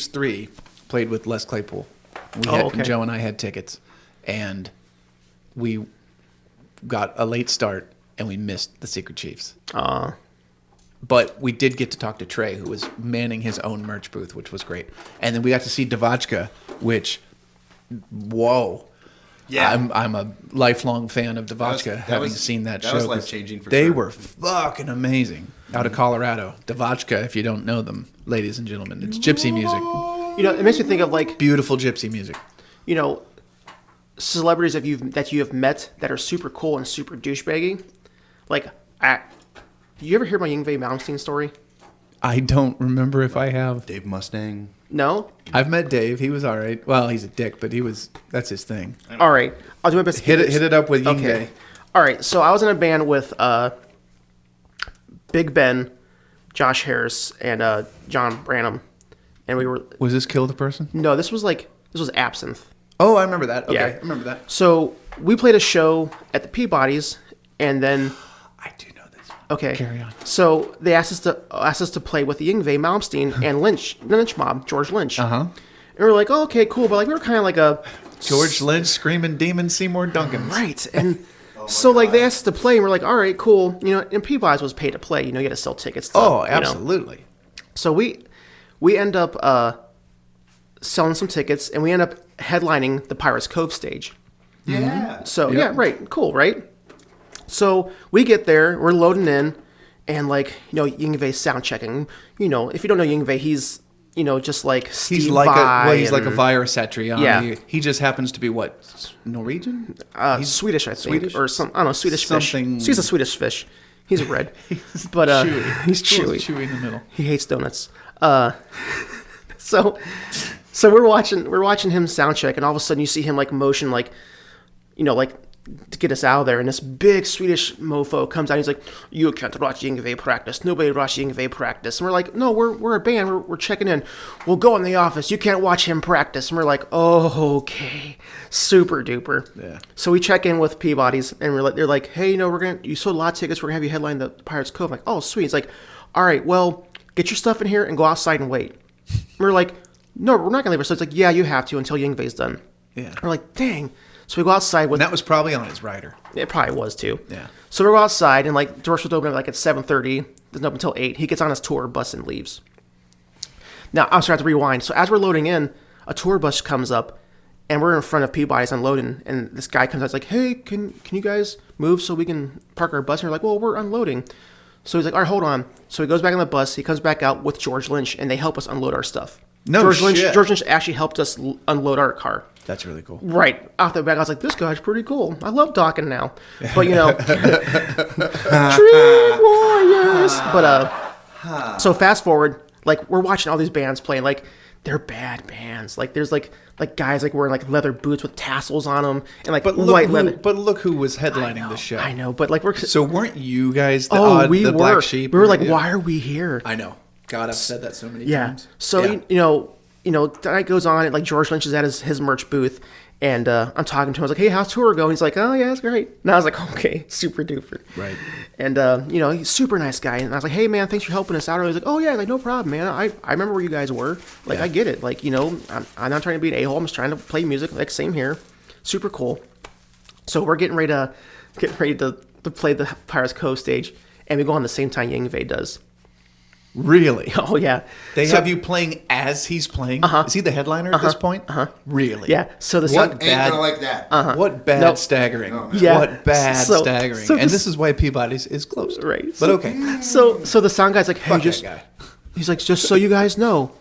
3 played with Les Claypool. okay. Joe and I had tickets, and we got a late start, and we missed the Secret Chiefs. But we did get to talk to Trey, who was manning his own merch booth, which was great. And then we got to see Devachka, which, whoa. Yeah. I'm a lifelong fan of Devachka, that having was- seen that show. that was 'cause life-changing for They sure. were fucking amazing. Out of Colorado. Devachka, if you don't know them, ladies and gentlemen, it's gypsy music. You know, it makes me think of, like, Beautiful gypsy music. you know, celebrities that you have met that are super cool and super douchebaggy. Like, you ever hear my Yngwie Malmsteen story? I don't remember if I have. Dave Mustang. No? I've met Dave. He was all right. Well, he's a dick, but that's his thing. All right. I'll do my best to Hit keep it up with Yngwie. Okay. All right. So I was in a band with Big Ben, Josh Harris, and John Branham. And we were... Was this Kill the Person? No, this was Absinthe. Oh, I remember that. Okay, Yeah. I remember that. So we played a show at the Peabody's, and then... I do know this one. Okay. Carry on. So they asked us to play with the Yngwie Malmsteen and Lynch Mob, George Lynch. Uh-huh. And we were like, oh, okay, cool. But like we were kind of like a... George Lynch, Screaming Demon, Seymour Duncan. Right. And so like they asked us to play, and we're like, all right, cool. You know, and Peabody's was pay to play. You know, you had to sell tickets. Oh, you know. absolutely. So we end up selling some tickets, and we end up headlining the Pirates Cove stage. Yeah. So yeah, right, cool, right? So we get there, we're loading in, and like Yngwie sound checking. You know, if you don't know Yngwie, he's just like Steve He's like Vai he's like a and, virus Satriani. Yeah. He just happens to be what? Norwegian? he's Swedish, I think, Swedish? or some I don't know, Swedish Something- fish. He's a Swedish fish. He's red, but chewy. he's He's a little chewy. chewy in the middle. He hates donuts. So we're watching him sound check, and all of a sudden you see him like motion like to get us out of there, and this big Swedish mofo comes out. And he's like, "You can't watch Yngwie practice. Nobody watch Yngwie practice." And we're like, "No, we're a band. We're checking in. We'll go in the office. You can't watch him practice." And we're like, "Oh, okay, super duper." Yeah. So we check in with Peabody's, and they're like, "Hey, you sold a lot of tickets. We're gonna have you headline the Pirates Cove." I'm like, "Oh, sweet." It's like, "All right, well, get your stuff in here and go outside and wait." And we're like, "No, we're not gonna leave." So it's like, "Yeah, you have to until Yngwie's done." Yeah. We're like, "Dang." So we go outside with. And that was probably on his rider. It probably was too. Yeah. So we go outside, and like doors would open like at 7:30. Doesn't open until 8. He gets on his tour bus and leaves. Now I'm sorry, I have to rewind. So as we're loading in, a tour bus comes up, and we're in front of Peabody's unloading, and this guy comes out. He's like, "Hey, can you guys move so we can park our bus?" And we're like, "Well, we're unloading." So he's like, "All right, hold on." So he goes back on the bus. He comes back out with George Lynch, and they help us unload our stuff. No George Lynch. shit. George Lynch actually helped us unload our car. That's really cool. Right off the back, I was like, "This guy's pretty cool. I love talking now." But Tree Warriors. But so fast forward, like we're watching all these bands playing. Like they're bad bands. Like there's like guys like wearing like leather boots with tassels on them and like But white leather. but look who was headlining the show. I know, but like we're So weren't you guys the black sheep? We were like, Yeah. why are we here? I know. God, I've said that so many Yeah. times. So Yeah. you know, the night goes on. And, like George Lynch is at his merch booth, and I'm talking to him. I was like, "Hey, how's tour going?" He's like, "Oh yeah, it's great." And I was like, "Okay, super duper." Right. And you know, he's a super nice guy. And I was like, "Hey man, thanks for helping us out." And he was like, "Oh yeah, like no problem, man. I remember where you guys were. Like Yeah. I get it. Like you know, I'm not trying to be an a-hole. I'm just trying to play music. Like same here. Super cool." So we're getting ready to play the Pirates Cove stage, and we go on the same time Yngwie does. Really? Oh yeah. They So- have you playing as he's playing? Is he the headliner at this point? Really? Yeah. So the What sound, Ain't bad? gonna like that. What bad Nope. staggering? Yeah. What bad So- staggering? so And this- this is why Peabody's is closed. Right. But So- okay. So the sound guy's like, hey, Fuck just that guy. he's like, just so you guys know,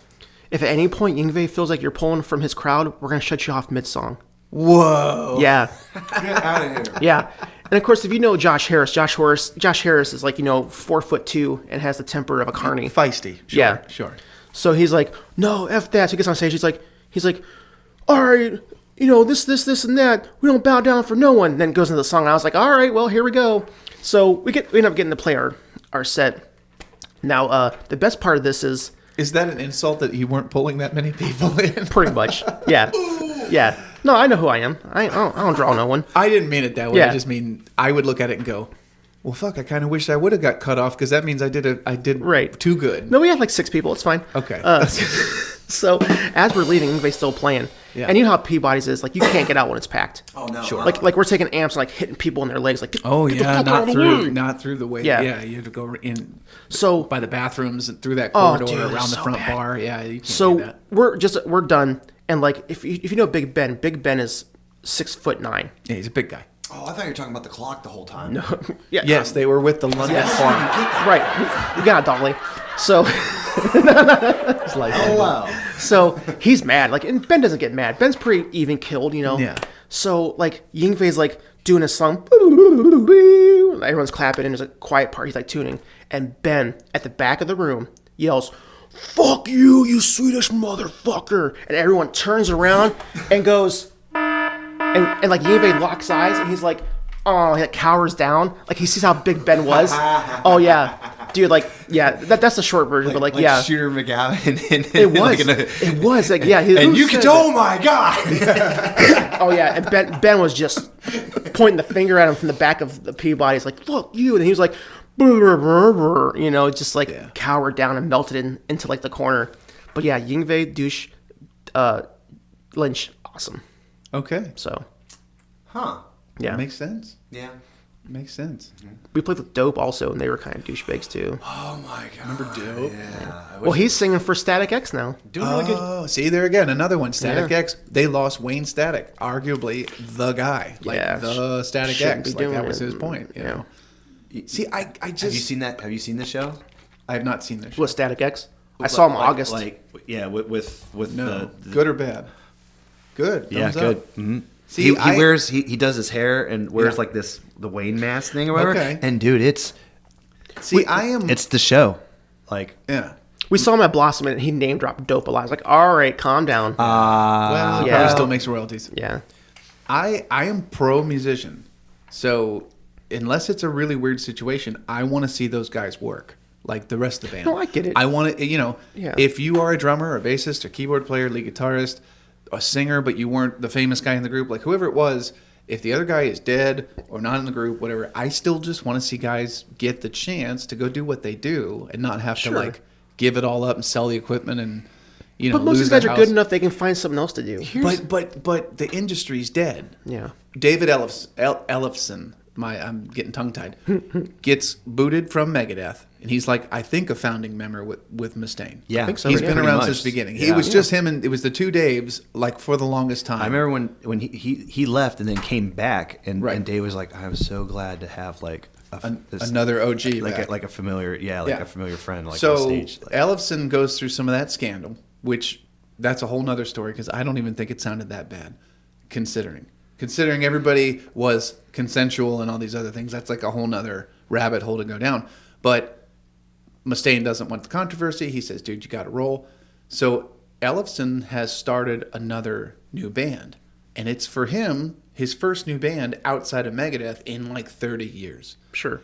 if at any point Yngwie feels like you're pulling from his crowd, we're gonna shut you off mid song. Whoa. Yeah. Get out of here. Yeah. And of course, if you know Josh Harris is like, 4'2" and has the temper of a carny. Feisty. Sure, Yeah. Sure. So he's like, no, F that. So he gets on stage. He's like, all right, this and that. We don't bow down for no one. And then goes into the song. And I was like, all right, well, here we go. So we end up getting to play our set. Now, the best part of this is Is that an insult that you weren't pulling that many people in? pretty much, yeah. Yeah. No, I know who I am. I don't draw no one. I didn't mean it that way. Yeah. I just mean I would look at it and go, well, fuck, I kind of wish I would have got cut off because that means I did Right. too good. No, we had like 6 people. It's fine. Okay. So as we're leaving, Yngwie's still playing. Yeah. And you know how Peabody's is. Like, you can't get out when it's packed. Oh no. Sure. Like we're taking amps and like hitting people in their legs. Like, Oh get the yeah, fuck out of the way. not through the way. Yeah. Yeah, you have to go in So by the bathrooms and through that Oh, corridor dude, around the so front bad. bar. Yeah, you can't do So that. we're done. And like if you know Big Ben is 6'9". Yeah, he's a big guy. Oh, I thought you were talking about the clock the whole time. No. Yeah. Yes, they were with the London clock. Right. We got it, Dolly. So It's like Hello. so he's mad. Like, and Ben doesn't get mad. Ben's pretty even killed, Yeah. So like Yngwie's like doing a song. Everyone's clapping and there's a quiet part. He's like tuning, and Ben at the back of the room yells, "Fuck you, you Swedish motherfucker!" And everyone turns around and goes, and like Yngwie locks eyes, and he's like, oh, he like cowers down, like he sees how big Ben was. Oh yeah, dude, like yeah, that's the short version, but like yeah, Shooter McGavin. it was, it was like yeah, And you can tell, oh my God. oh yeah, and Ben was just pointing the finger at him from the back of the Peabody. He's like, "Fuck you," and he was like, "Brr, brr, brr," just like cowered down and melted into like the corner. But yeah, Yngwie, douche, Lynch, awesome. Okay. So Huh. yeah, Makes sense. Yeah. Makes sense. we played with Dope also, and they were kind of douchebags too. Oh my God. Remember Dope? Yeah. Well, he's singing for Static X now. doing really good. Oh, see there again, another one. Static Yeah. X. They lost Wayne Static, arguably the guy, like Yeah, the Static shouldn't X. be Like doing that was it. his point. You Yeah. know. See, I just Have you seen that? Have you seen the show? I have not seen this. With Static X, I saw him in August. Yeah, with No, the good or bad? Good. yeah, Thumbs good. up. Mm-hmm. See, he I- wears he does his hair and wears Yeah. like the Wayne mask thing or whatever. Okay. And dude, it's See, I am. it's the show. Like yeah. We saw him at Blossom, and he name dropped Dope a lot. I was like, all right, calm down. Well, yeah. probably still makes royalties. yeah. I am pro musician, so unless it's a really weird situation, I want to see those guys work like the rest of the band. No, I get it. I want to, Yeah. if you are a drummer, a bassist, a keyboard player, lead guitarist, a singer, but you weren't the famous guy in the group, like whoever it was, if the other guy is dead or not in the group, whatever, I still just want to see guys get the chance to go do what they do and not have Sure. to like give it all up and sell the equipment and But most of these guys are good enough; they can find something else to do. But the industry's dead. Yeah. David Ellefson, I'm getting tongue tied, gets booted from Megadeth, and he's like, I think a founding member with Mustaine. Yeah, I think so, He's yeah. been pretty around much. since the beginning. Yeah. It was just him, and it was the two Daves like for the longest time. I remember when he left and then came back and, Right. and Dave was like, I'm so glad to have like another OG like back. a familiar a familiar friend like on So stage. Like, Ellefson goes through some of that scandal, which that's a whole nother story because I don't even think it sounded that bad, considering everybody was consensual and all these other things. That's like a whole nother rabbit hole to go down. But Mustaine doesn't want the controversy. He says, dude, you got to roll. So Ellefson has started another new band, and it's for him his first new band outside of Megadeth in like 30 years. Sure.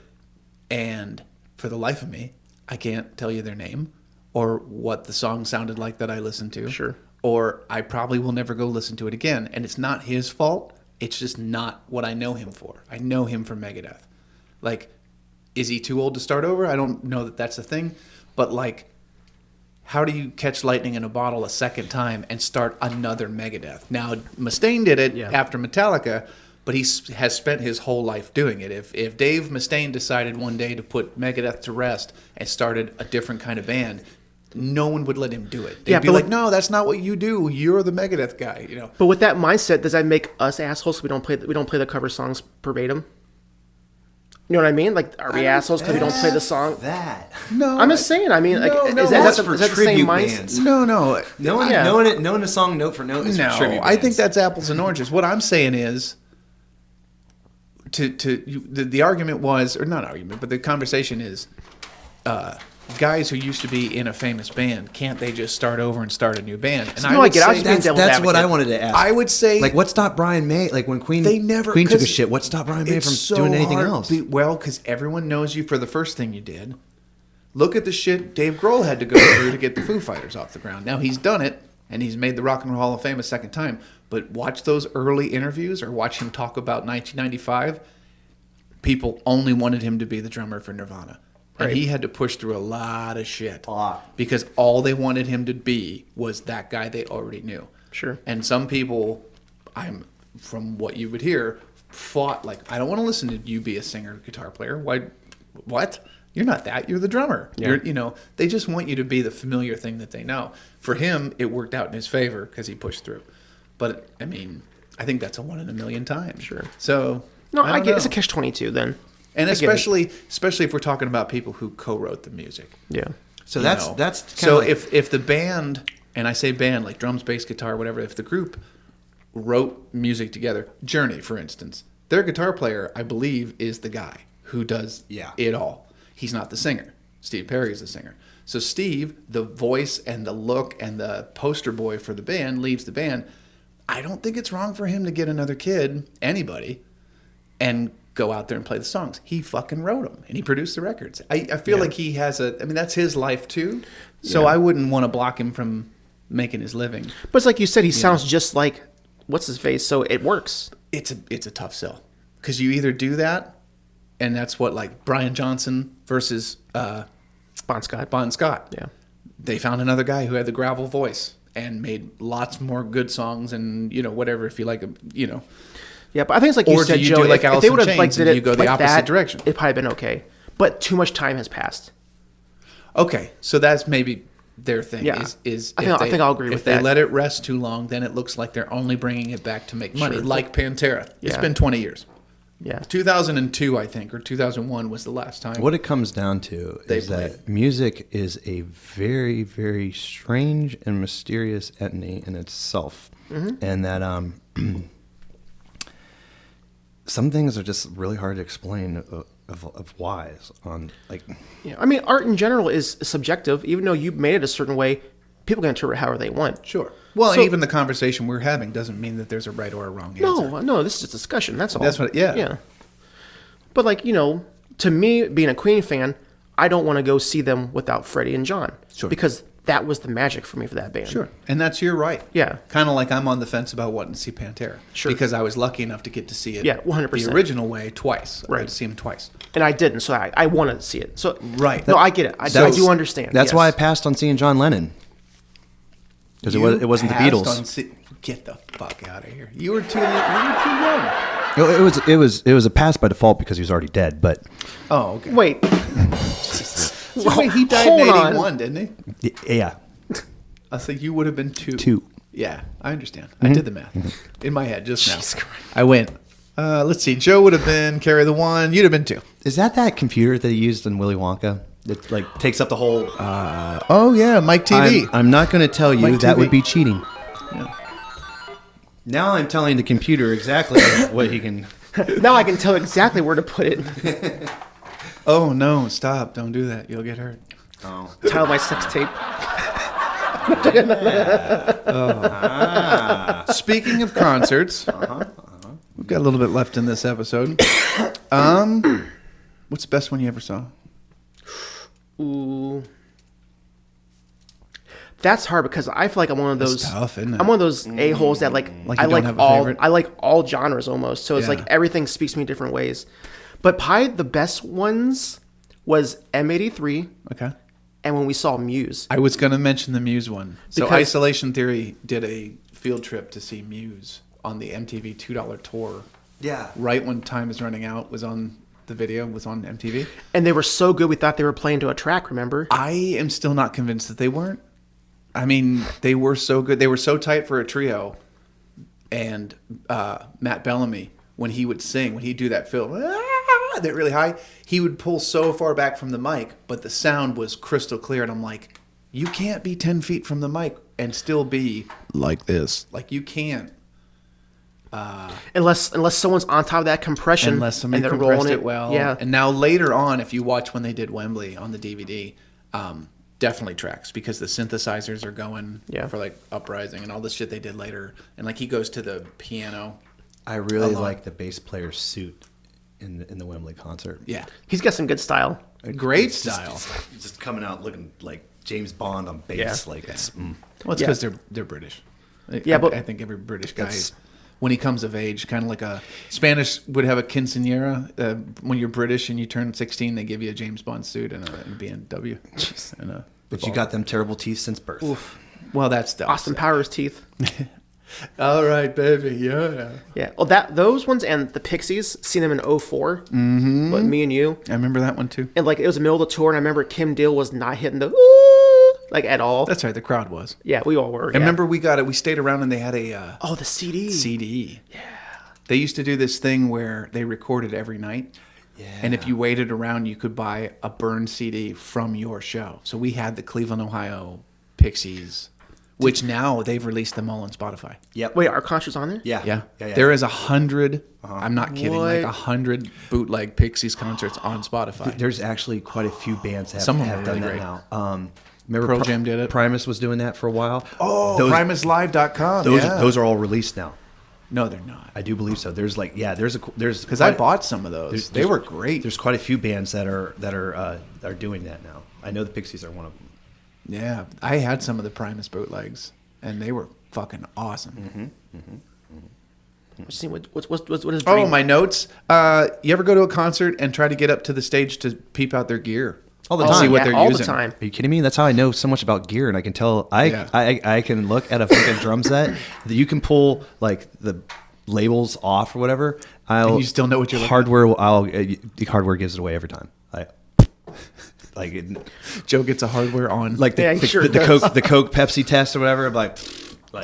And for the life of me, I can't tell you their name or what the song sounded like that I listened to. Sure. Or I probably will never go listen to it again. And it's not his fault. It's just not what I know him for. I know him from Megadeth. Like, is he too old to start over? I don't know that that's a thing. But, like, how do you catch lightning in a bottle a second time and start another Megadeth? Now, Mustaine did it after Metallica, but he has spent his whole life doing it. If Dave Mustaine decided one day to put Megadeth to rest and started a different kind of band, no one would let him do it. They'd be like, no, that's not what you do. You're the Megadeth guy, you know. But with that mindset, does that make us assholes? We don't play the cover songs verbatim. You know what I mean? Like, are we assholes because we don't play the song? That. No, I'm just saying. I mean, like, is that's that for the same tribute mindset? bands. No. Knowing a song note for note is for tribute I think bands. that's apples and oranges. What I'm saying is, the argument was, or not argument, but the conversation is, guys who used to be in a famous band, can't they just start over and start a new band? And No, I get it. I was just being That's devil's what advocate. I wanted to ask. I would say, like, what stopped Brian May? Like, when Queen They never- Queen took a 'cause shit, what stopped Brian May it's from so doing anything hard else? Because everyone knows you for the first thing you did. Look at the shit Dave Grohl had to go through to get the Foo Fighters off the ground. Now he's done it, and he's made the Rock and Roll Hall of Fame a second time. But watch those early interviews or watch him talk about 1995. People only wanted him to be the drummer for Nirvana. And he had to push through a lot of shit. A lot. Because all they wanted him to be was that guy they already knew. Sure. And some people, from what you would hear, fought like, I don't want to listen to you be a singer, guitar player. Why? What? You're not that. You're the drummer. Yeah. They just want you to be the familiar thing that they know. For him, it worked out in his favor because he pushed through. But I mean, I think that's a 1 in a million times. Sure. So No, I I don't get know. it's a catch-22 then. And I get it. especially if we're talking about people who co-wrote the music. Yeah. So You that's know? kind so of like, if the band, and I say band like drums, bass, guitar, whatever, if the group wrote music together, Journey, for instance, their guitar player, I believe, is the guy who does it all. He's not the singer. Steve Perry is the singer. So Steve, the voice and the look and the poster boy for the band, leaves the band. I don't think it's wrong for him to get another kid, anybody, and go out there and play the songs. He fucking wrote them, and he produced the records. I feel like he has that's his life too. So I wouldn't want to block him from making his living. But it's like you said, he sounds just like what's his face, so it works. It's a tough sell because you either do that, and that's what like Brian Johnson versus Bon Scott. Bon Scott. Yeah. They found another guy who had the gravel voice and made lots more good songs and whatever if you like him, Yeah, but I think it's like you Or do said, you Joe. do like if Alice they in would have Chains like and did you it go the like opposite that, direction? it'd probably been okay. But too much time has passed. Okay, so that's maybe their thing. Yeah. Is I if think I'll agree with if they that. let it rest too long, then it looks like they're only bringing it back to make money, Sure. like Pantera. It's Yeah. been 20 years. Yeah. 2002, I think, or 2001 was the last time. what it comes down to is played. that music is a very, very strange and mysterious entity in itself, and that some things are just really hard to explain of whys on like. Yeah. I mean, art in general is subjective. Even though you made it a certain way, people can interpret however they want. Sure. Well, So- even the conversation we're having doesn't mean that there's a right or a wrong answer. No, this is just discussion. That's all. That's what- yeah. Yeah. But like, to me, being a Queen fan, I don't want to go see them without Freddie and John. Sure. Because that was the magic for me for that band. Sure. And that's your right. Yeah. Kind of like I'm on the fence about wanting to see Pantera. Sure. Because I was lucky enough to get to see it Yeah, 100%. the original way twice. I Right. got to see him twice. And I didn't, so I want to see it. So Right. No, I get it. I do understand. That's yes. why I passed on seeing John Lennon because it wasn't the passed Beatles. on get the fuck out of here. You were too young. It was a pass by default because he was already dead. But Oh, okay. Wait. So wait, he died in Hold on. 81, didn't he? yeah, I think you would have been two. Two. Yeah, I understand. I did the math in my head just now. I went, let's see, Joe would have been carry the one. You'd have been two. is that computer that he used in Willy Wonka that like takes up the whole? Oh, yeah, Mike TV. I'm not going to tell you Mike that TV. would be cheating. Yeah. Now I'm telling the computer exactly what he can. Now I can tell exactly where to put it. Oh, no, stop. Don't do that. You'll get hurt. Oh. Title my sex tape. Speaking of concerts, we've got a little bit left in this episode. What's the best one you ever saw? Ooh. That's hard because I feel like I'm one of those. That's tough, isn't it? I'm one of those a-holes that Like you I don't like have a all. favorite? I like all genres almost. So it's Yeah. like everything speaks to me in different ways. But probably the best ones was M83 Okay. and when we saw Muse. I was going to mention the Muse one. So Because- Isolation Theory did a field trip to see Muse on the MTV $2 tour. Yeah. Right when Time Is Running Out was on the video, was on MTV. And they were so good we thought they were playing to a track, remember? I am still not convinced that they weren't. I mean, they were so good. They were so tight for a trio. And Matt Bellamy, when he would sing, when he'd do that fill, that really high, he would pull so far back from the mic, but the sound was crystal clear. And I'm like, you can't be 10 feet from the mic and still be like this. Like, you can't. Unless someone's on top of that compression. Unless somebody and they're compressed rolling it well. Yeah. And now later on, if you watch when they did Wembley on the DVD, definitely tracks because the synthesizers are going for like Uprising and all this shit they did later. And like he goes to the piano. I really like the bass player's suit in the Wembley concert. Yeah. He's got some good style. Great It's style. just coming out looking like James Bond on bass. Yeah. Like it's. Well, it's Yeah. because they're British. Yeah, but- I think every British guy, when he comes of age, kind of like a Spanish would have a quinceañera. When you're British and you turn 16, they give you a James Bond suit and a BMW. And a But you got them terrible teeth since birth. Oof. well, that's the Austin Powers teeth. All right, baby. Yeah. Yeah. Well, those ones and the Pixies, seen them in 04. Mm-hmm. But Me and You. I remember that one too. And like it was the middle of the tour, and I remember Kim Deal was not hitting the ooh, like at all. That's right. The crowd was. Yeah, we all were. I remember we got it. We stayed around and they had a Oh, the CD. CD. Yeah. They used to do this thing where they recorded every night. Yeah. And if you waited around, you could buy a burned CD from your show. So we had the Cleveland, Ohio Pixies, which now they've released them all on Spotify. Yep. Wait, our concert's on there? Yeah. Yeah. Yeah. There is 100, I'm not kidding, What? like 100 bootleg Pixies concerts on Spotify. There's actually quite a few bands that Some of have them are done really that great. now. Remember Pearl Jam did it. Primus was doing that for a while. Oh, those, primuslive.com. those are all released now. No, they're not. I do believe so. There's Because because I bought some of those. They were great. There's quite a few bands that are doing that now. I know the Pixies are one of them. Yeah, I had some of the Primus bootlegs, and they were fucking awesome. Let's see what is Oh, Dream? my notes. You ever go to a concert and try to get up to the stage to peep out their gear? All the Oh, time. See what yeah, they're all using. the time. Are you kidding me? That's how I know so much about gear, and I can tell. Yeah. I can look at a fucking drum set that you can pull like the labels off or whatever. And you still know what you're looking hardware. The hardware gives it away every time. Joe gets a hardware on. Like the, Yeah, he the, sure the does. Coke Pepsi test or whatever. I'm like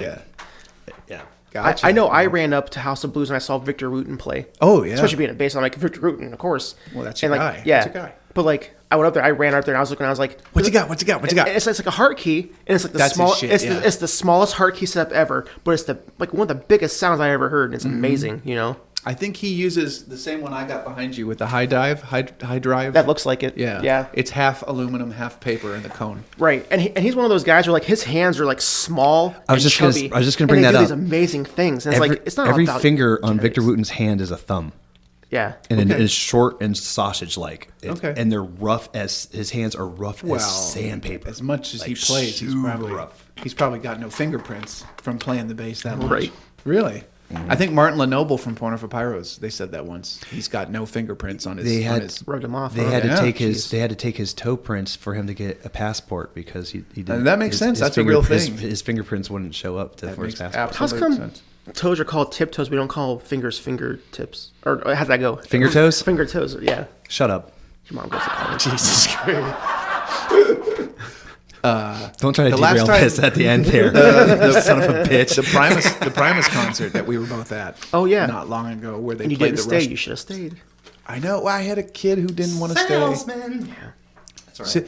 yeah. yeah. Gotcha. I know I ran up to House of Blues and I saw Victor Wooten play. Oh, yeah. Especially being based on like Victor Wooten, of course. Well, that's your And, guy. Yeah. That's your guy. But like I went up there, I ran up there and I was looking, I was like, What you got? What you got? What you got? It's like a heart key, and it's like the That's his small. shit, it's yeah. it's the smallest heart key setup ever, but it's the like one of the biggest sounds I ever heard. And it's Mm-hmm. amazing, you know. I think he uses the same one I got behind you with the high drive. That looks like it. Yeah. Yeah. It's half aluminum, half paper in the cone. Right, and he's one of those guys where like his hands are like small. I was and just gonna- chubby, I was just gonna and bring they that do These up. amazing things, and it's like it's not every about finger on genetics. Victor Wooten's hand is a thumb. Yeah, And Okay. it's short and sausage-like. Okay. And they're rough as his hands are rough as sandpaper. As much as he Like, plays, super he's probably got no fingerprints from playing the bass that much. Right. Really? I think Martin Lenoble from Porno for Pyros, they said that once. He's got no fingerprints on his. They on had- his rubbed him off. They huh? had Yeah, to take jeez. his toe prints for him to get a passport because he didn't. that makes sense. That's a real thing. His fingerprints wouldn't show up that for his makes passport. How's absolute come sense. toes are called tiptoes? We don't call fingers fingertips. Or how's that go? Finger toes? Finger toes. Yeah. Shut up! Your mom goes to college. Jesus Christ. Don't try to The last derail time- this at the end there. The son of a bitch. The Primus concert that we were both at. Oh, yeah. Not long ago, where they And you played didn't the stay. Rush. You should have stayed. I know. I had a kid who didn't want to stay. Salesman. That's all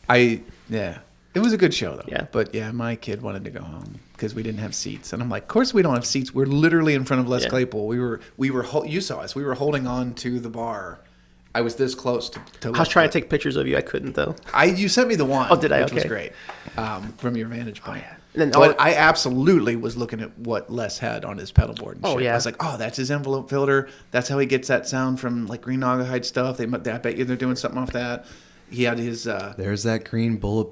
right. Yeah, it was a good show though. Yeah. But yeah, my kid wanted to go home because we didn't have seats, and I'm like, of course we don't have seats. We're literally in front of Les Yeah. Claypool. We were. You saw us. We were holding on to the bar, I was this close to I was trying to take pictures of you. I couldn't though. You sent me the one. Oh, did I? Which was Okay. great from your vantage point. yeah. And then But I absolutely was looking at what Les had on his pedal board. And Oh, shit. yeah. I was like, oh, that's his envelope filter. That's how he gets that sound from like Green Naugahyde stuff. I bet you they're doing something off that. He had his. There's that green bullet.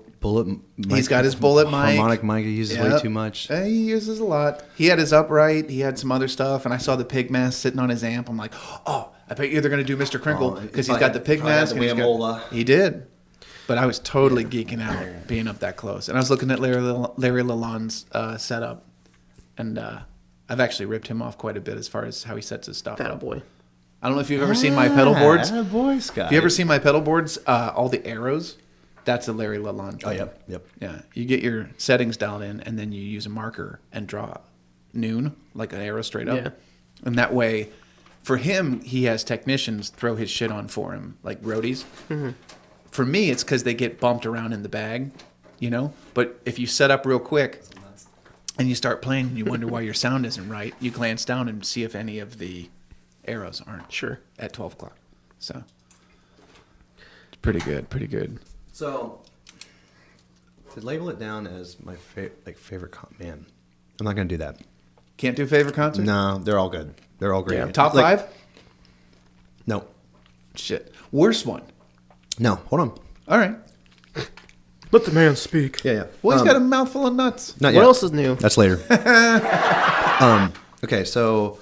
He's got his bullet mic. Harmonic mic. He uses way Yep. too much. He uses a lot. He had his upright. He had some other stuff, and I saw the pig mask sitting on his amp. I'm like, oh, I bet you they're going to do Mr. Crinkle because he's got the pig mask. And he's got, he did. But I was totally geeking out being up that close. And I was looking at Larry Lalonde's setup. And I've actually ripped him off quite a bit as far as how he sets his stuff That up. boy. I don't know if you've ever seen my pedal boards. Boy, Scott. Have you ever seen my pedal boards? All the arrows? That's a Larry Lalonde thing. Oh, yep. Yeah. You get your settings dialed in, and then you use a marker and draw noon, like an arrow straight up. Yeah. And that way, for him, he has technicians throw his shit on for him, like roadies. Mm-hmm. For me, it's because they get bumped around in the bag, you know? But if you set up real quick and you start playing and you wonder why your sound isn't right, you glance down and see if any of the arrows aren't Sure. at 12 o'clock. So, it's pretty good. So, to label it down as my favorite man, I'm not going to do that. Can't do favorite concert? No, they're all good. They're all great. Yeah. Top Like- 5? No. Shit. Worst one? No, hold on. All right. Let the man speak. Yeah. Well, he's got a mouthful of nuts. Not What yet. else is new? That's later. Okay, so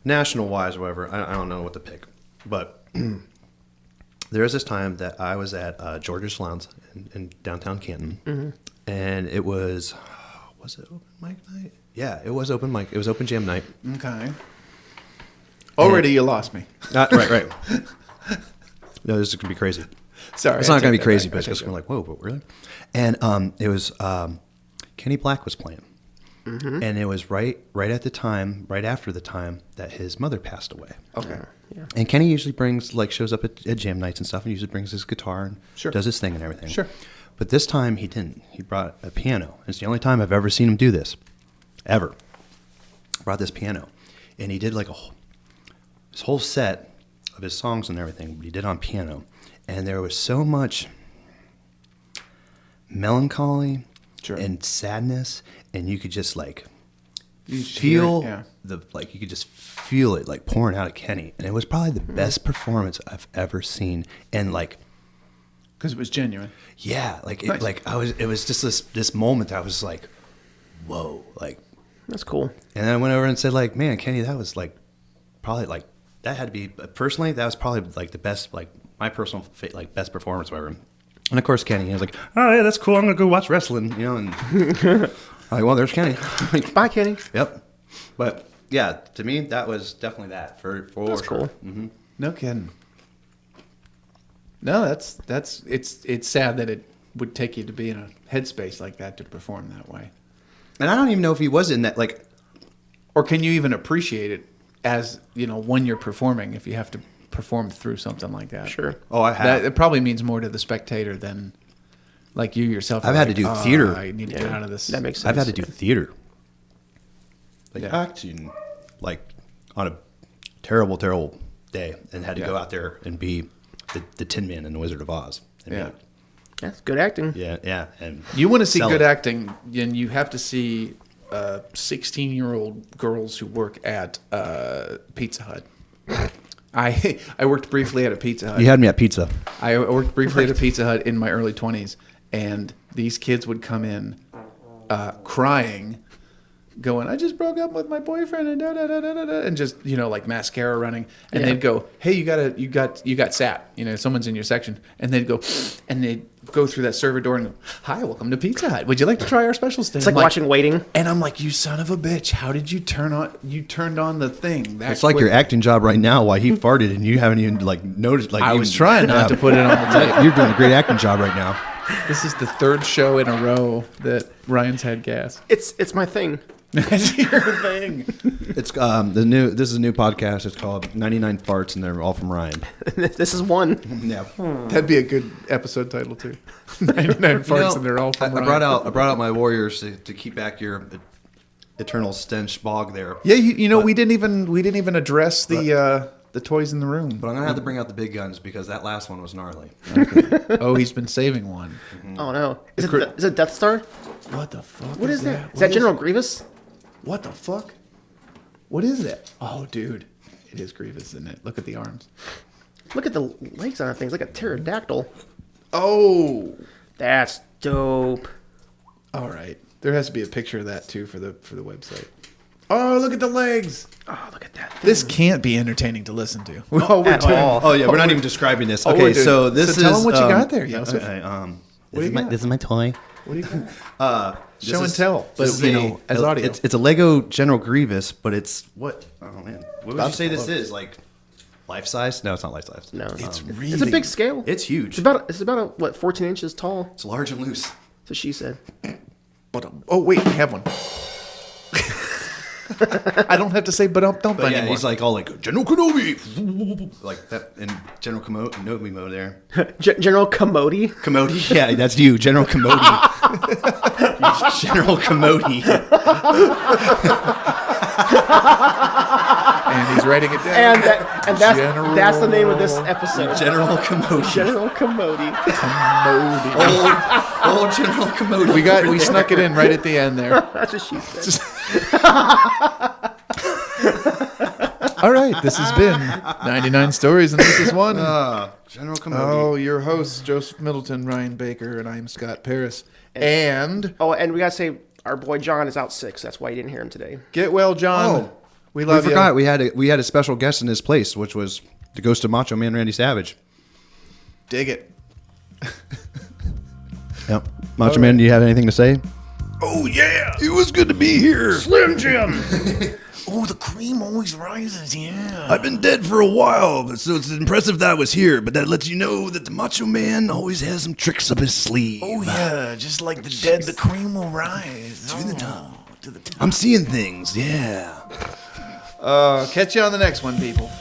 national-wise or whatever, I don't know what to pick. But there was this time that I was at George's Lounge in downtown Canton. And it was it open mic night? Yeah, it was open mic. It was open jam night. Okay. Already you lost me. Right. No, this is going to be crazy. Sorry. It's not going to be crazy, but it's just going to be like, whoa, but really? And it was Kenny Black was playing. And it was right after the time that his mother passed away. Okay. Yeah. And Kenny usually shows up at jam nights and stuff, and usually brings his guitar and Sure. does his thing and everything. Sure. But this time he didn't. He brought a piano. It's the only time I've ever seen him do this, ever. Brought this piano, and he did like this whole set of his songs and everything, but he did on piano, and there was so much melancholy Sure. and sadness, and you could just like You just feel hear it, you could just feel it like pouring out of Kenny, and it was probably the best performance I've ever seen. And like, because it was genuine. yeah, like Nice. it was just this moment I was like, whoa, like, That's cool. and then I went over and said like, man, Kenny, that was like probably like that had to be personally that was probably like the best, like my personal like best performance ever. And of course Kenny, he was like, oh yeah, that's cool, I'm gonna go watch wrestling, you know. And I'm like, well, there's Kenny. Bye, Kenny. Yep. But yeah, to me that was definitely that for That's sure. cool. Mm-hmm. No kidding. No, it's sad that it would take you to be in a headspace like that to perform that way. And I don't even know if he was in that, like, Or can you even appreciate it as, you know, when you're performing if you have to perform through something like that? Sure. oh, I have. That it probably means more to the spectator than like you yourself. I've are had like, to do "Oh, theater." I need to get out of this. That makes sense. I've had to do theater, like Yeah. acting, like on a terrible day, and had to go out there and be the Tin Man in the Wizard of Oz. And Yeah. That's good acting. yeah, and You want to see sell good it. acting, and you have to see 16-year-old girls who work at Pizza Hut. I worked briefly at a Pizza Hut. You had me at pizza. I worked briefly at a Pizza Hut in my early 20s, and these kids would come in crying, going, "I just broke up with my boyfriend," and da da da da da, and just, you know, like mascara running, and Yeah. they'd go, "Hey, you got sat, you know, someone's in your section," and they'd go through that server door and go, "Hi, welcome to Pizza Hut. Would you like to try our specials today?" It's like watching Waiting. And I'm like, "You son of a bitch! How did you turned on the thing?" That It's like quick?" your acting job right now. Why he farted and you haven't even like noticed. Like I you- was trying not to put it on the tape. You're doing a great acting job right now. This is the third show in a row that Ryan's had gas. It's my thing. That's your thing. It's This is a new podcast. It's called 99 Farts, and they're all from Ryan. This is one. Yeah. That'd be a good episode title too. 99 farts and they're all from I Ryan. brought out my warriors to keep back your eternal stench bog there. Yeah, you know, we didn't even address the the toys in the room. But I'm gonna have to bring out the big guns because that last one was gnarly. Oh, he's been saving one. Oh no! Is it Death Star? What the fuck? What is that? Is What that General Grievous? What the fuck? What is that? Oh, dude, it is Grievous, isn't it? Look at the arms. Look at the legs on that thing. It's like a pterodactyl. Oh, That's dope. all right. There has to be a picture of that too for the website. Oh, look at the legs. Oh, look at that thing. This can't be entertaining to listen to. Oh, At all. Oh yeah, we're not even describing this. we're Okay, doing- so this so tell is. them what you got there, Joseph. Okay, What do you got? this is my toy. What do you got? This Show is- and tell, but this is you know, as audio. It's a Lego General Grievous, but it's what? Oh man, what would you That's say this full of- is? Like life size? No, it's not life size. No, It's it's really a big scale. It's huge. It's about a, what 14 inches tall. It's large and loose. So she said. But oh wait, I have one. I don't have to say but don't But yeah, anymore. he's like all like General Kenobi, like that in General Kenobi mode there. General Kommodi. Kommodi, yeah, that's you, General Kommodi. General Kommodi. and he's writing it down. And that's the name of this episode. General Kommodi. General Kommodi. Old General Kommodi. We snuck it in right at the end there. That's what she said. All right, this has been 99 Stories, and this is one. General Kommodi. Oh, your hosts, Joseph Middleton, Ryan Baker, and I'm Scott Paris. And Oh, and we gotta say our boy John is out sick, so that's why you didn't hear him today. get well, John. Oh, We we love you. forgot we had a special guest in his place, which was the ghost of Macho Man Randy Savage. Dig it. Yep. Macho Man, do you have anything to say? Oh, yeah. It was good to be here. Slim Jim. Oh, the cream always rises, yeah. I've been dead for a while, so it's impressive that I was here, but that lets you know that the Macho Man always has some tricks up his sleeve. Oh, yeah. Just like the dead, the cream will rise. To the top. To the top. I'm seeing things, yeah. Catch you on the next one, people.